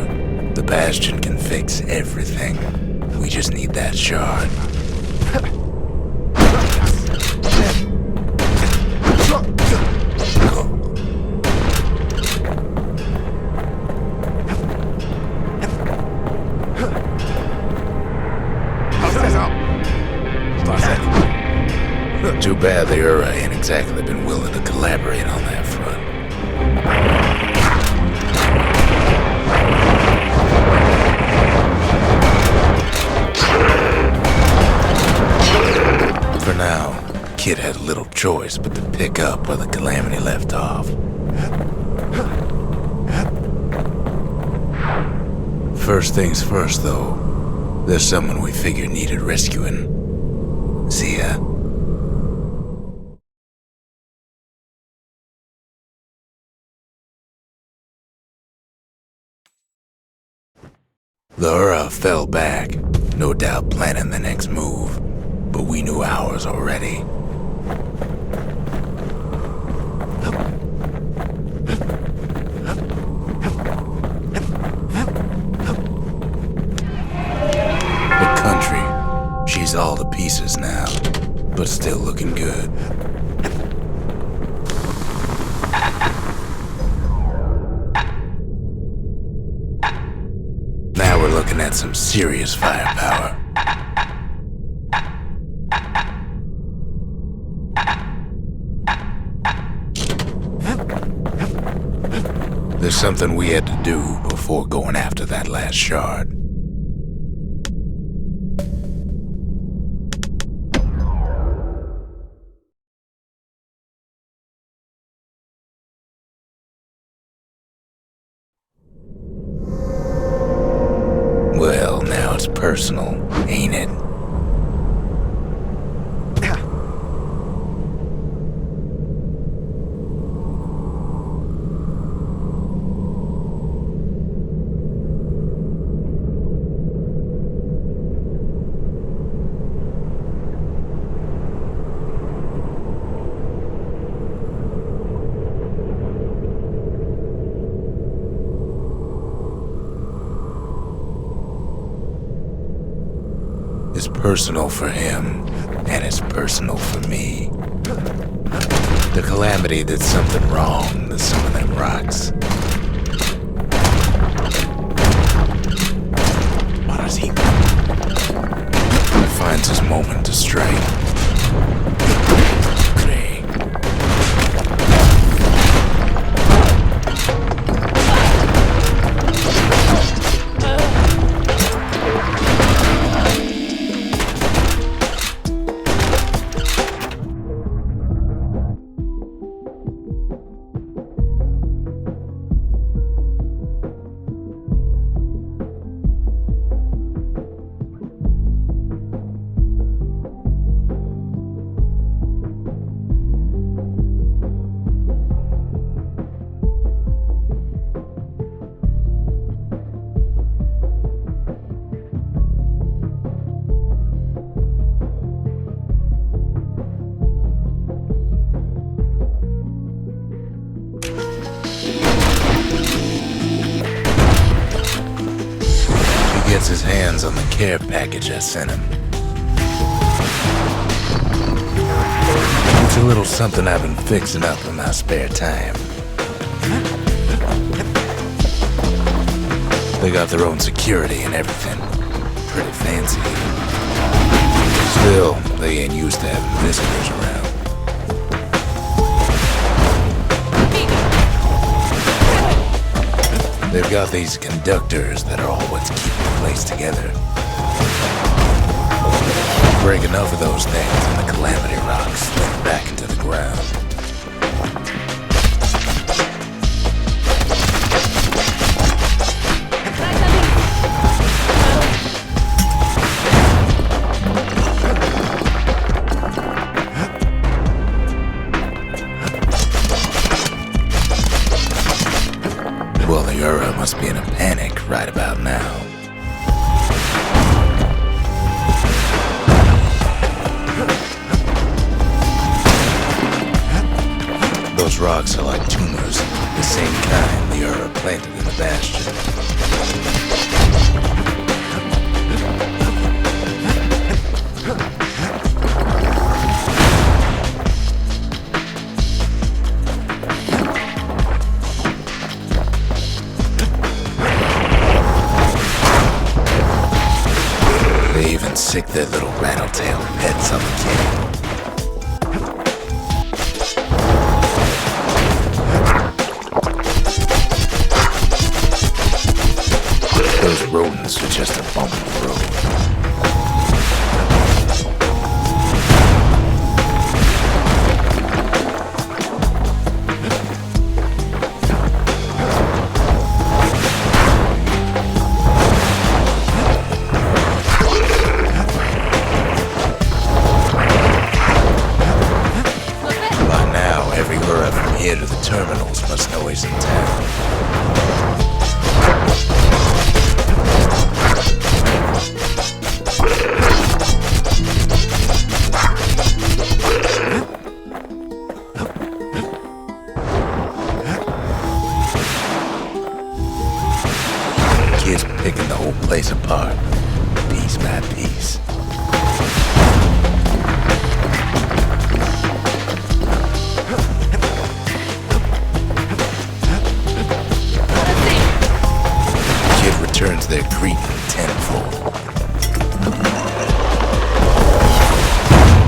the Bastion can fix everything. We just need that shard. Too bad the Ura ain't exactly been willing to collaborate on that front. For now, Kid had little choice but to pick up where the Calamity left off. First things first, though, there's someone we figured needed rescuing. See ya. The Ura fell back, no doubt planning the next move, but we knew ours already. The country, she's all to pieces now, but still looking good. Now we're looking at some serious firepower. There's something we had to do before going after that last shard. personal, ain't it? It's personal for him, and it's personal for me. The calamity that's something wrong with some of them rocks. What does he do? He finds his moment to strike. Great. Gets his hands on the care package I sent him. It's a little something I've been fixing up in my spare time. They got their own security and everything. Pretty fancy. Still, they ain't used to having visitors around. They've got these conductors that are all what's keeping the place together. Break enough of those things and the calamity rocks slip back into the ground. Well, the Ura must be in a panic right about now. Those rocks are like tumors, the same kind the Ura planted in the Bastion. They even sick their little rattletail pets on the kid. Those rodents are just a bump in the road. By now, every Ura from here to the terminals must know he's in town. Kids picking the whole place apart, piece by piece. Kid returns their greeting tenfold.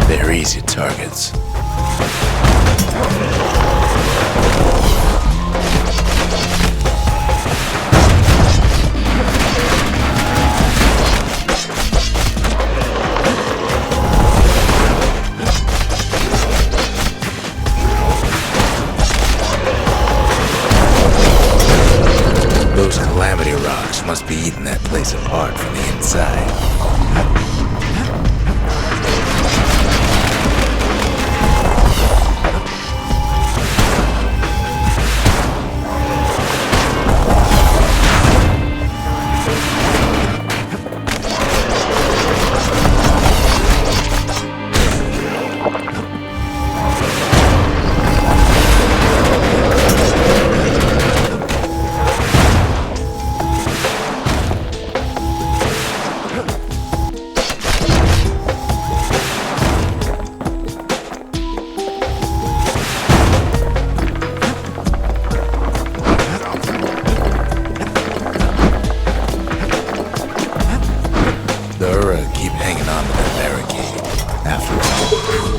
They're easy targets. Those calamity rocks must be eating that place apart from the inside.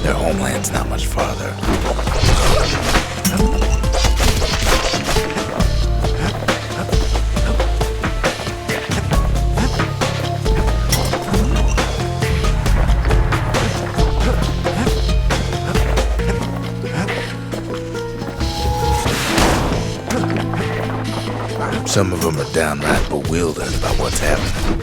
Their homeland's not much farther. Some of them are downright bewildered about what's happening.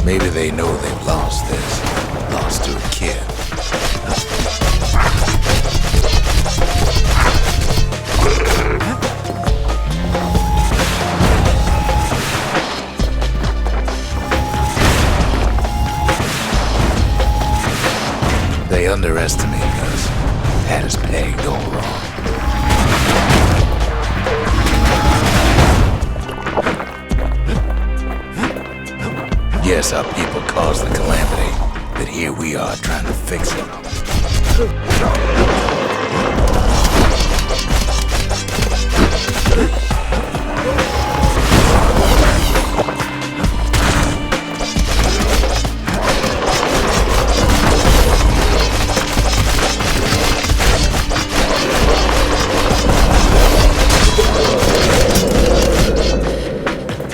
Maybe they know they've lost to a kid. They underestimate us, had us pegged all wrong. Yes, our people caused the calamity, but here we are trying to fix it.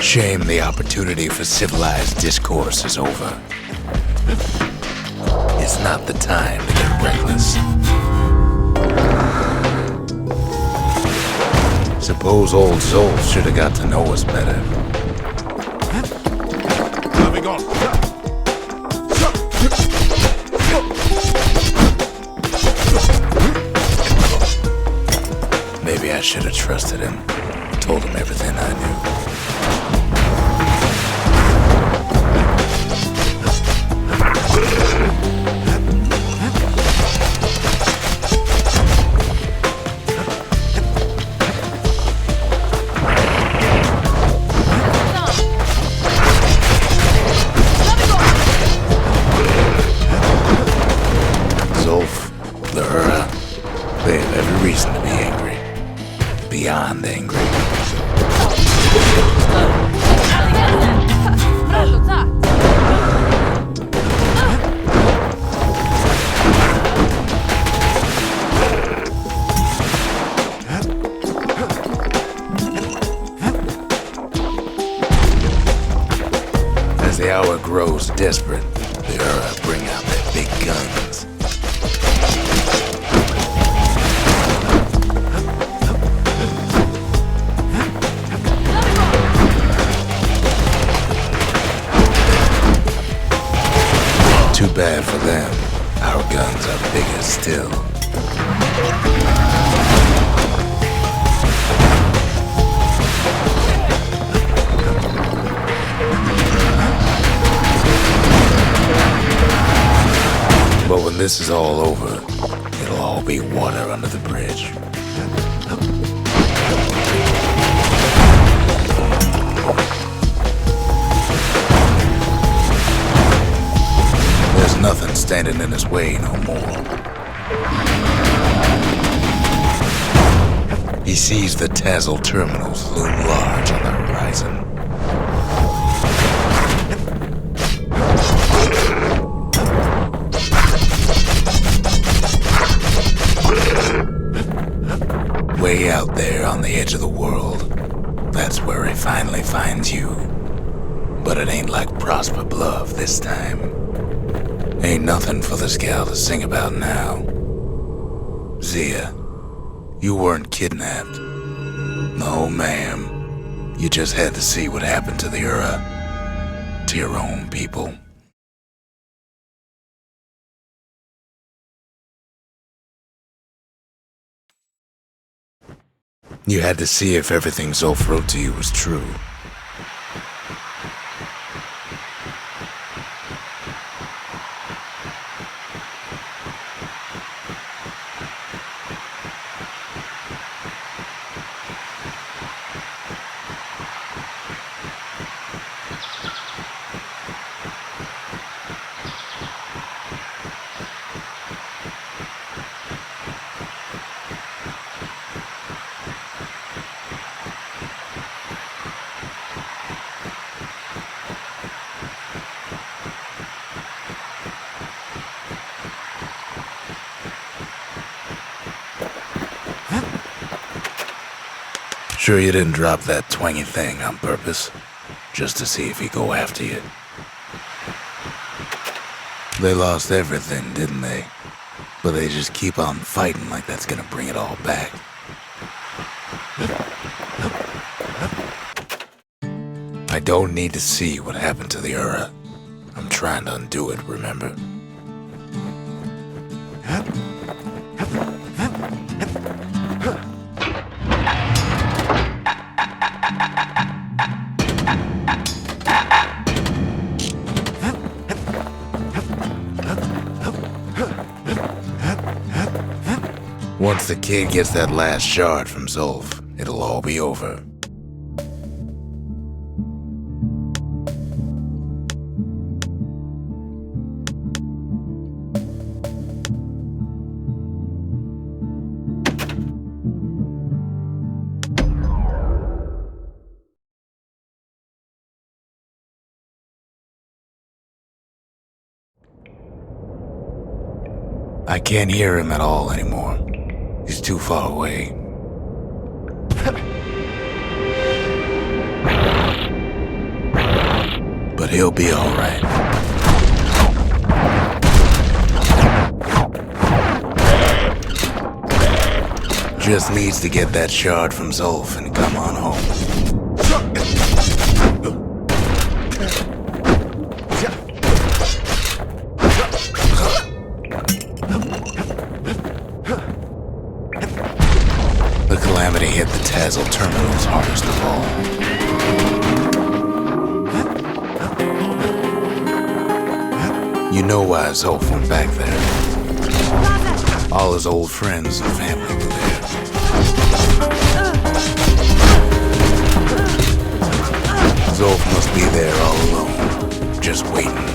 Shame the opportunity for civilized discourse is over. It's not the time to get reckless. Suppose old Zolf should have got to know us better. Moving on. Maybe I should have trusted him, told him everything I knew. They have every reason to be angry. Beyond angry. As the hour grows desperate, the Ura bring out their big guns. Too bad for them. Our guns are bigger still. But when this is all over, it'll all be water under the bridge. There's nothing standing in his way no more. He sees the Tazzle terminals loom large on the horizon. Out there on the edge of the world, that's where he finally finds you. But it ain't like Prosper Bluff this time. Ain't nothing for this gal to sing about now. Zia, you weren't kidnapped. No, ma'am. You just had to see what happened to the Ura, to your own people. You had to see if everything Zolf wrote to you was true. Sure you didn't drop that twangy thing on purpose, just to see if he'd go after you? They lost everything, didn't they? But they just keep on fighting like that's gonna bring it all back. I don't need to see what happened to the Ura. I'm trying to undo it, remember? Once the kid gets that last shard from Zolf, it'll all be over. I can't hear him at all anymore. He's too far away. But he'll be all right. Just needs to get that shard from Zolf and come on home. The calamity hit the Tazzle terminals hardest of all. You know why Zolf went back there. All his old friends and family were there. Zolf must be there all alone, just waiting.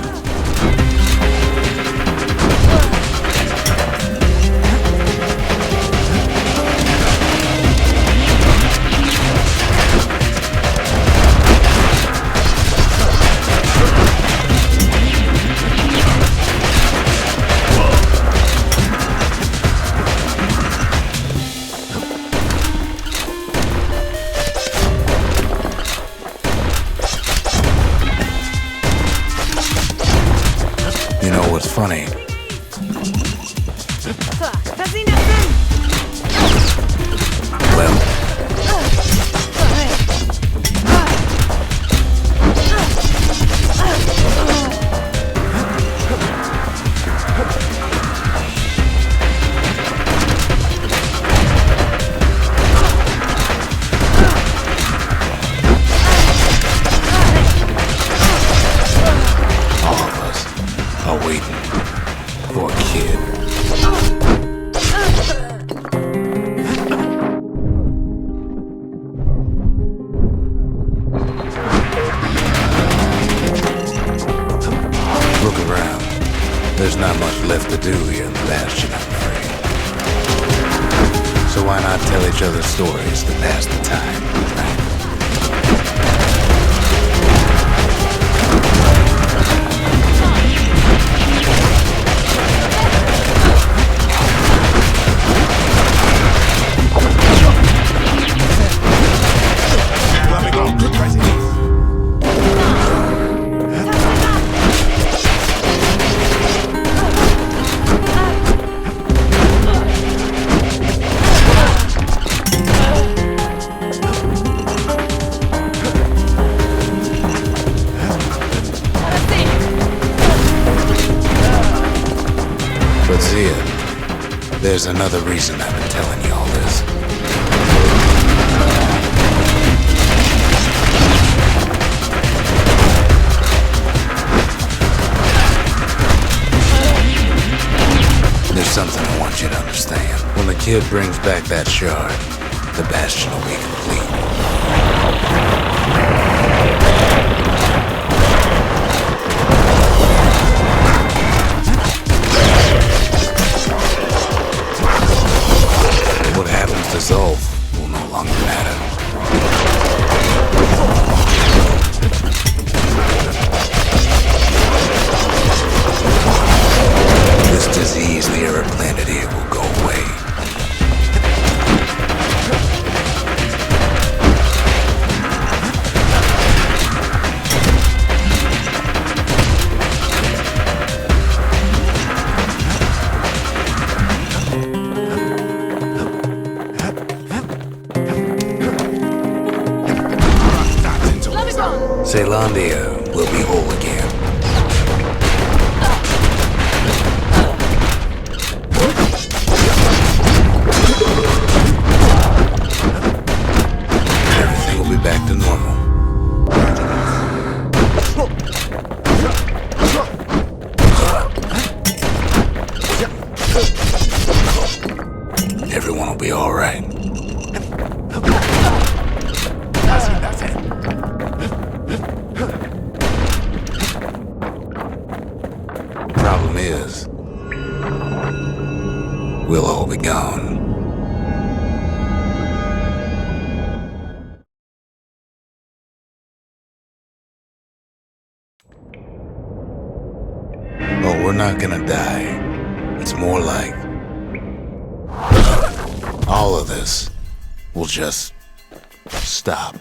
You know what's funny? Well, all of us are waiting for a kid. Look around. There's not much left to do here in the Bastion, I'm afraid. So why not tell each other stories to pass the time, right? There's another reason I've been telling you all this. There's something I want you to understand. When the kid brings back that shard, the Bastion will be complete. What happens to Zolf will no longer matter. This disease the Earth planet here will go away. Zealandia will be whole again. Everything will be back to normal. Everyone will be all right. Problem is, we'll all be gone. Oh, we're not gonna die. It's more like all of this will just stop.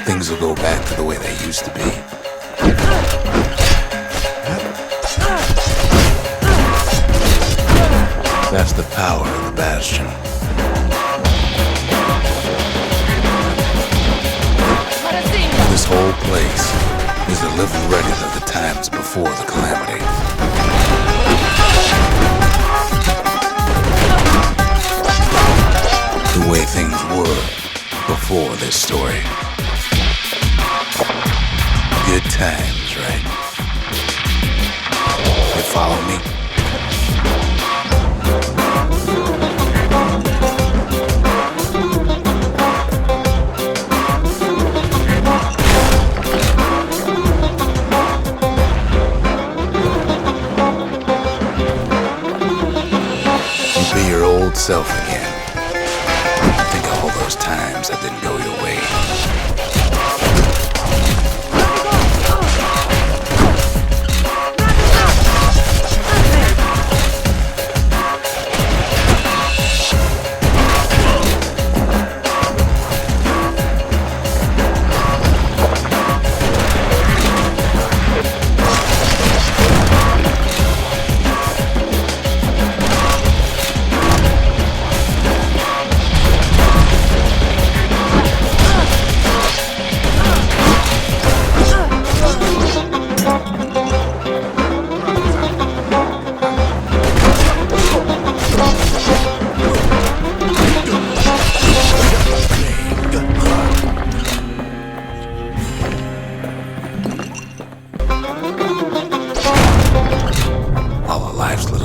Things will go back to the way they used to be. That's the power of the Bastion. This whole place is a living record of the times before the calamity. The way things were before this story. Good times, right? You follow me? You be your old self again. Think of all those times that didn't go your way.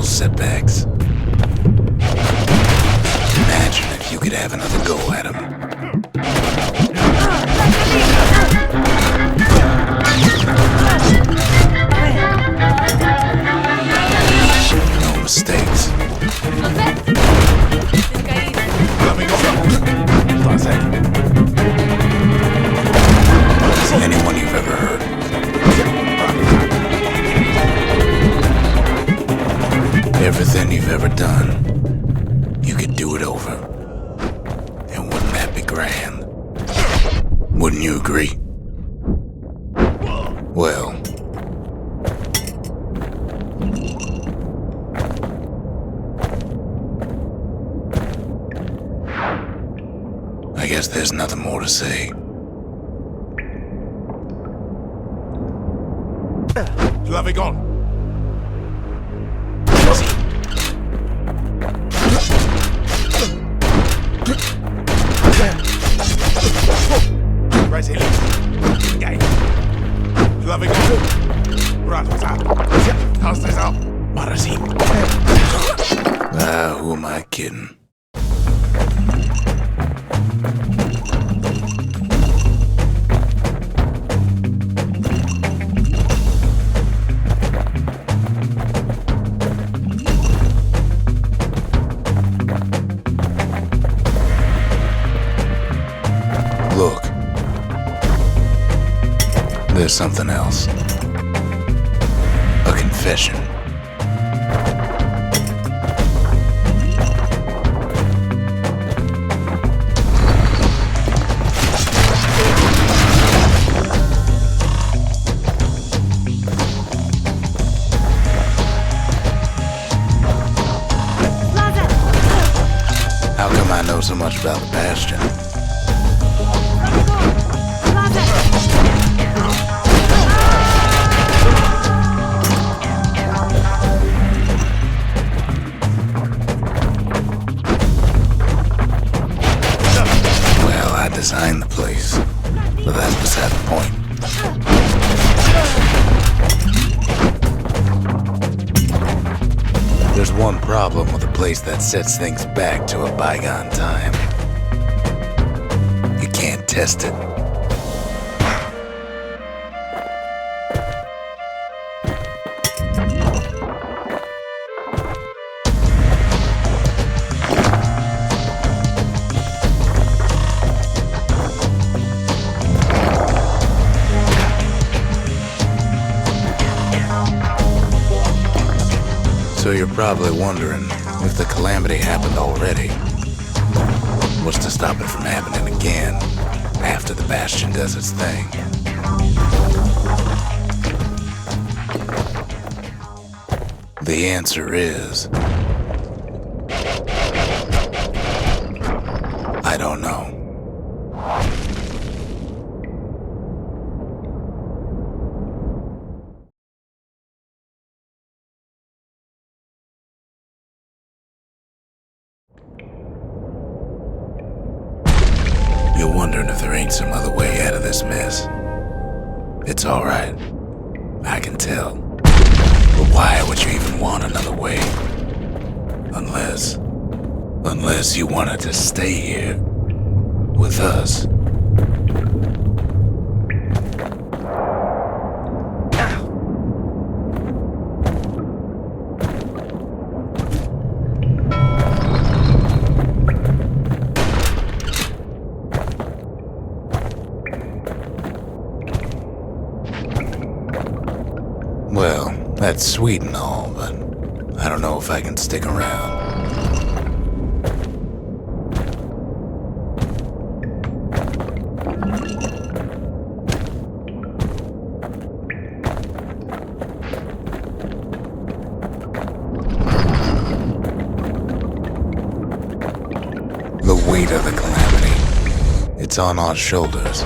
Setbacks. Imagine if you could have another go at him. No mistakes. Anyone you've ever heard. Everything you've ever done, you could do it over. And wouldn't that be grand? Wouldn't you agree? Well, I guess there's nothing more to say. Navigon. Brasileiro. Ninguém. Navigon. Ratos up. Hustlers up. Marasim. Who am I kidding? Look. There's something else. A confession. How come I know so much about the Bastion? Well, I designed the place, but that's beside the point. There's one problem with a place that sets things back to a bygone time. You can't test it. So you're probably wondering if the calamity happened already. What's to stop it from happening again after the Bastion does its thing? The answer is... I don't know. You're wondering if there ain't some other way out of this mess. It's alright. I can tell. But why would you even want another way? Unless you wanted to stay here with us. Well, that's sweet and all, but I don't know if I can stick around. The weight of the calamity, it's on our shoulders.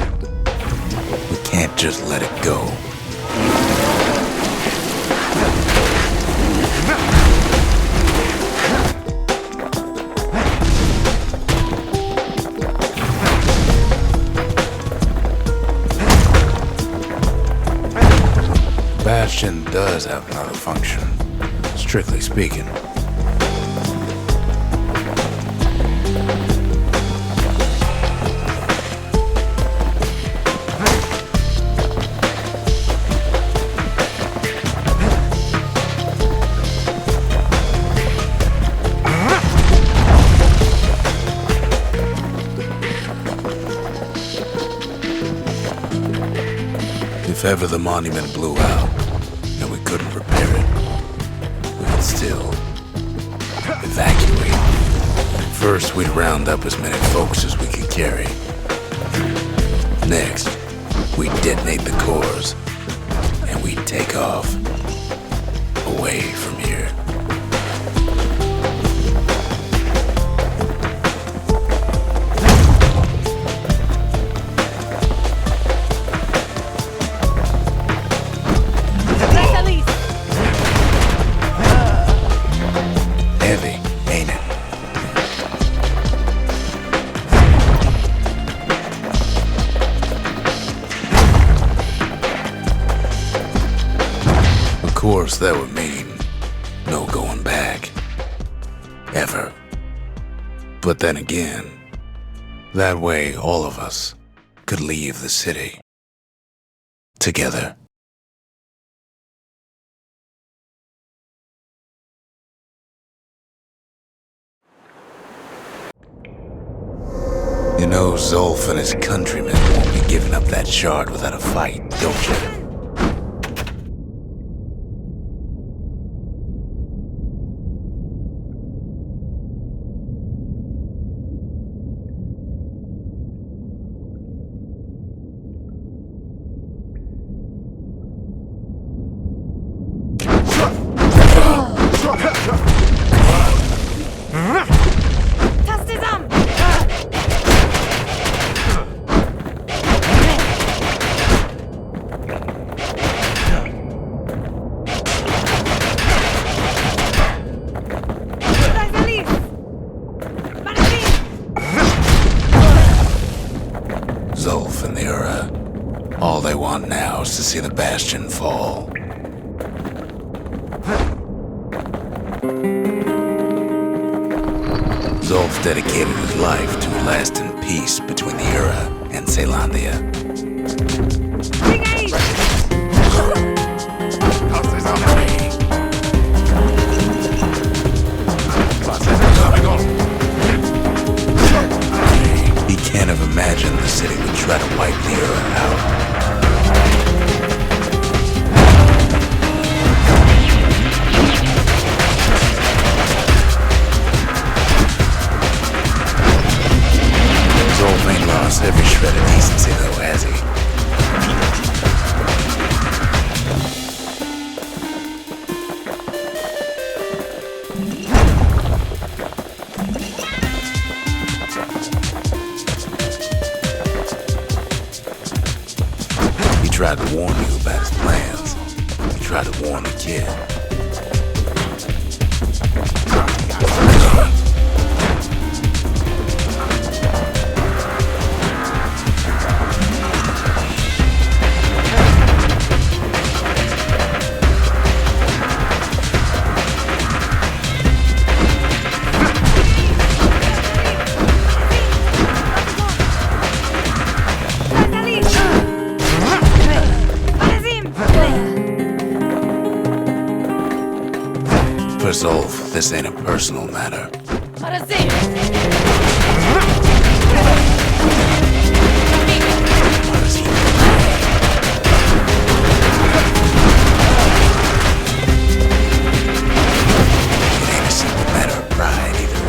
We can't just let it go. Bastion does have another function, strictly speaking. If ever the monument blew out, and we couldn't repair it, we could still evacuate. First, we'd round up as many folks as we could carry. Next, we'd detonate the cores, and we'd take off away from here. course, that would mean no going back. Ever. But then again, that way all of us could leave the city. Together. You know Zolf and his countrymen won't be giving up that shard without a fight, don't you? Zolf and the Ura, all they want now is to see the Bastion fall. Zolf dedicated his life to a lasting peace between the Ura and Zealandia. He can't have imagined the city would try to wipe the Ura out. Zolf ain't lost every shred of decency though, has he? He tried to warn you about his plans. He tried to warn the kid. For Zolf, this ain't a personal matter. It ain't a simple matter of pride either.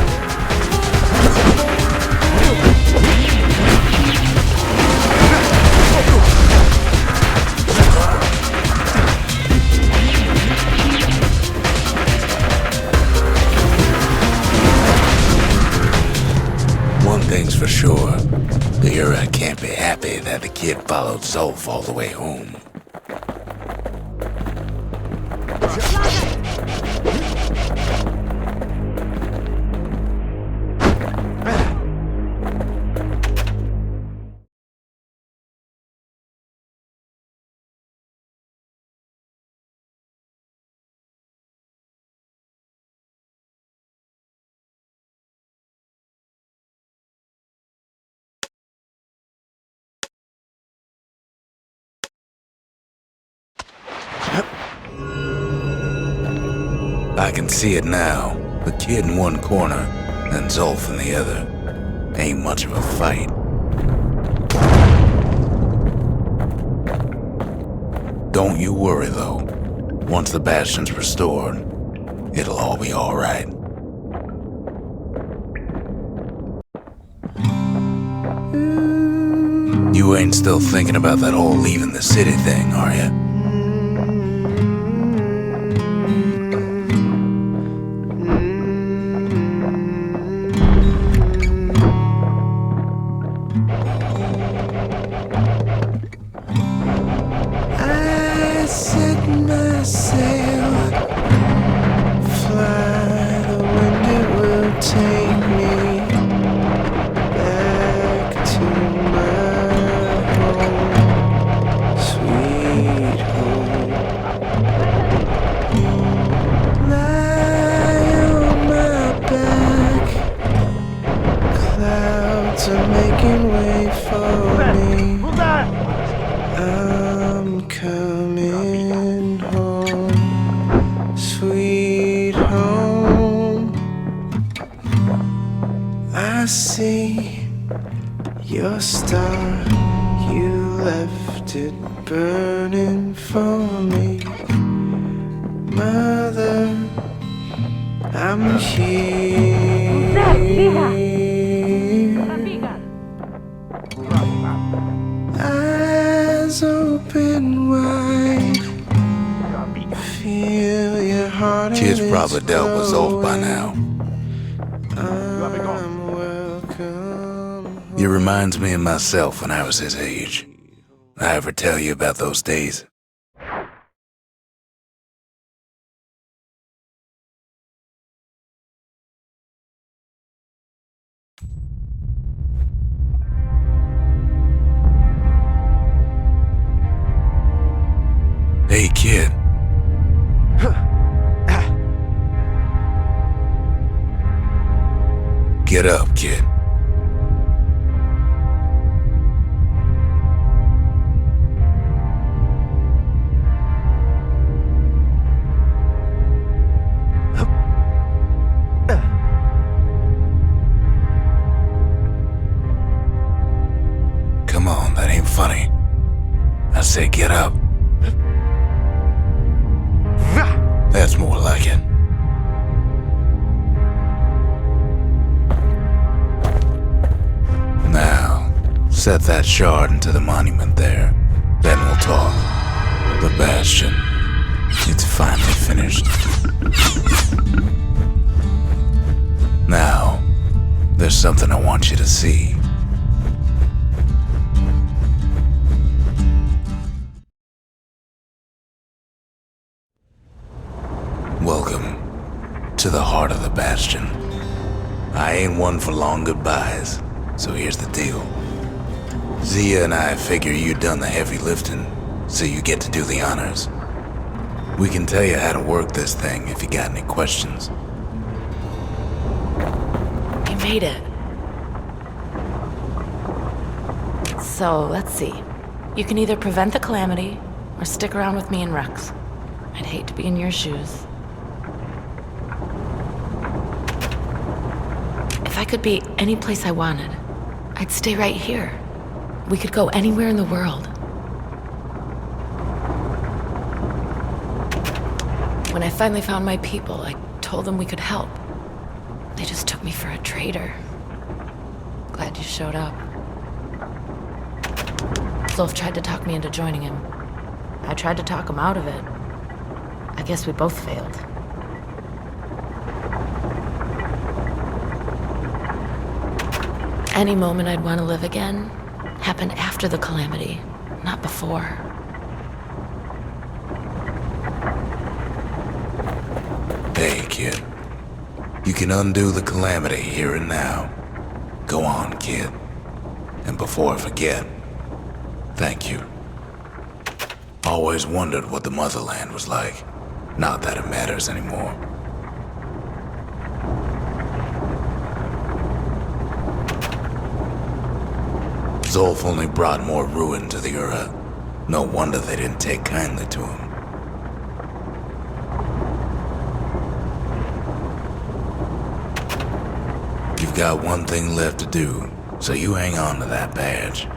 One thing's for sure, the Ura can't be happy that the kid followed Zolf all the way home. I can see it now. The kid in one corner, and Zolf in the other. Ain't much of a fight. Don't you worry, though. Once the Bastion's restored, it'll all be alright. You ain't still thinking about that whole leaving the city thing, are ya? I set my sail, fly, the wind it will take me back to my home, sweet I see your star, you left it burning for me. Mother, I'm here. Eyes open wide, feel your heart. Kid's probably dealt with Zolf by now. I'm welcome. He reminds me of myself when I was his age. I ever tell you about those days? Hey, kid. Get up, kid. Come on, that ain't funny. I say get up. That's more like it. Now, set that shard into the monument there. Then we'll talk. The Bastion. It's finally finished. Now, there's something I want you to see. Welcome to the heart of the Bastion. I ain't one for long goodbyes, so here's the deal. Zia and I figure you done the heavy lifting, so you get to do the honors. We can tell you how to work this thing if you got any questions. You made it. So, let's see. You can either prevent the calamity, or stick around with me and Rex. I'd hate to be in your shoes. If I could be any place I wanted, I'd stay right here. We could go anywhere in the world. When I finally found my people, I told them we could help. They just took me for a traitor. Glad you showed up. Zolf tried to talk me into joining him. I tried to talk him out of it. I guess we both failed. Any moment I'd want to live again happened after the calamity, not before. Hey, kid. You can undo the calamity here and now. Go on, kid. And before I forget, thank you. Always wondered what the motherland was like. Not that it matters anymore. Zolf only brought more ruin to the Ura. No wonder they didn't take kindly to him. You've got one thing left to do, so you hang on to that badge.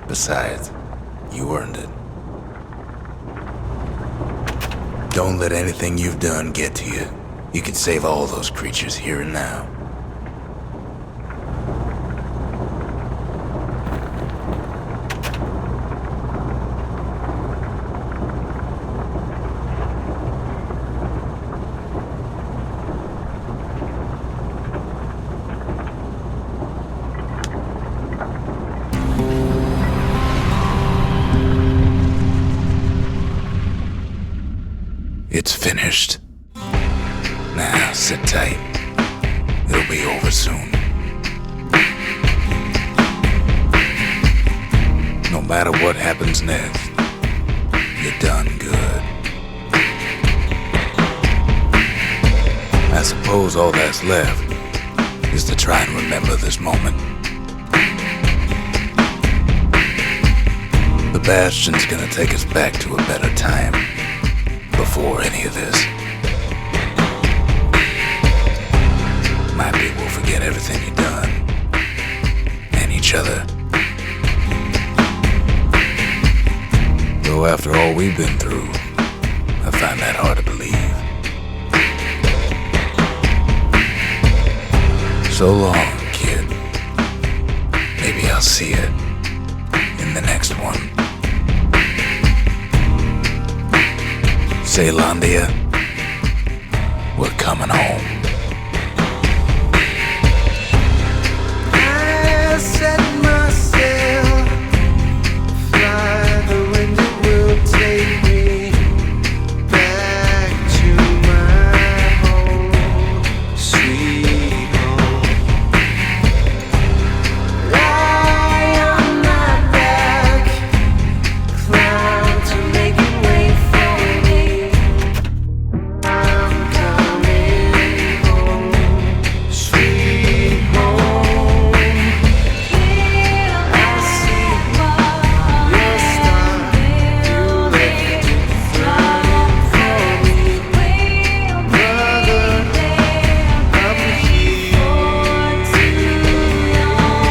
Besides, you earned it. Don't let anything you've done get to you. You can save all those creatures here and now. It's finished. Now, sit tight. It'll be over soon. No matter what happens next, you're done good. I suppose all that's left is to try and remember this moment. The Bastion's gonna take us back to a better time. Before any of this. Maybe we'll forget everything you've done, we've been through, I find that hard to believe. So long, kid. Maybe I'll see you in the next one. Ceylondia, we're coming home. I set my sail, fly the wind, it will take me back to my home, sweet home. Lie on my back, cloud to make it wait for me. I'm coming home, sweet home. I see your star, you left it flooding for me. Brother, I'm here too long.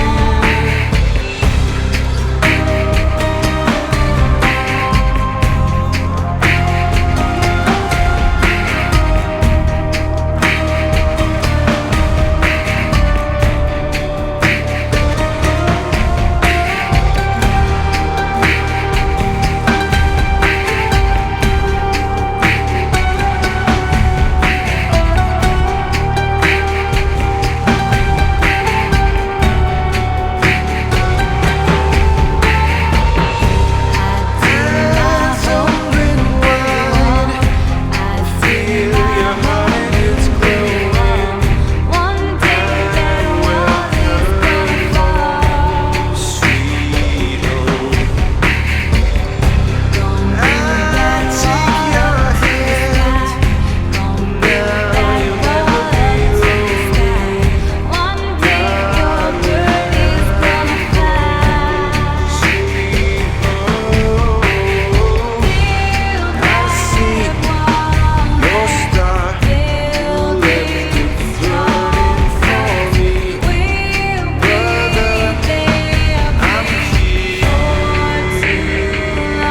Eyes open wide, feel your heart and it's glowing. Sweet home. I take your hand, now you'll never be lonely. Sweet home. I see your star, you left it flooding for me. Brother, I'm here too long.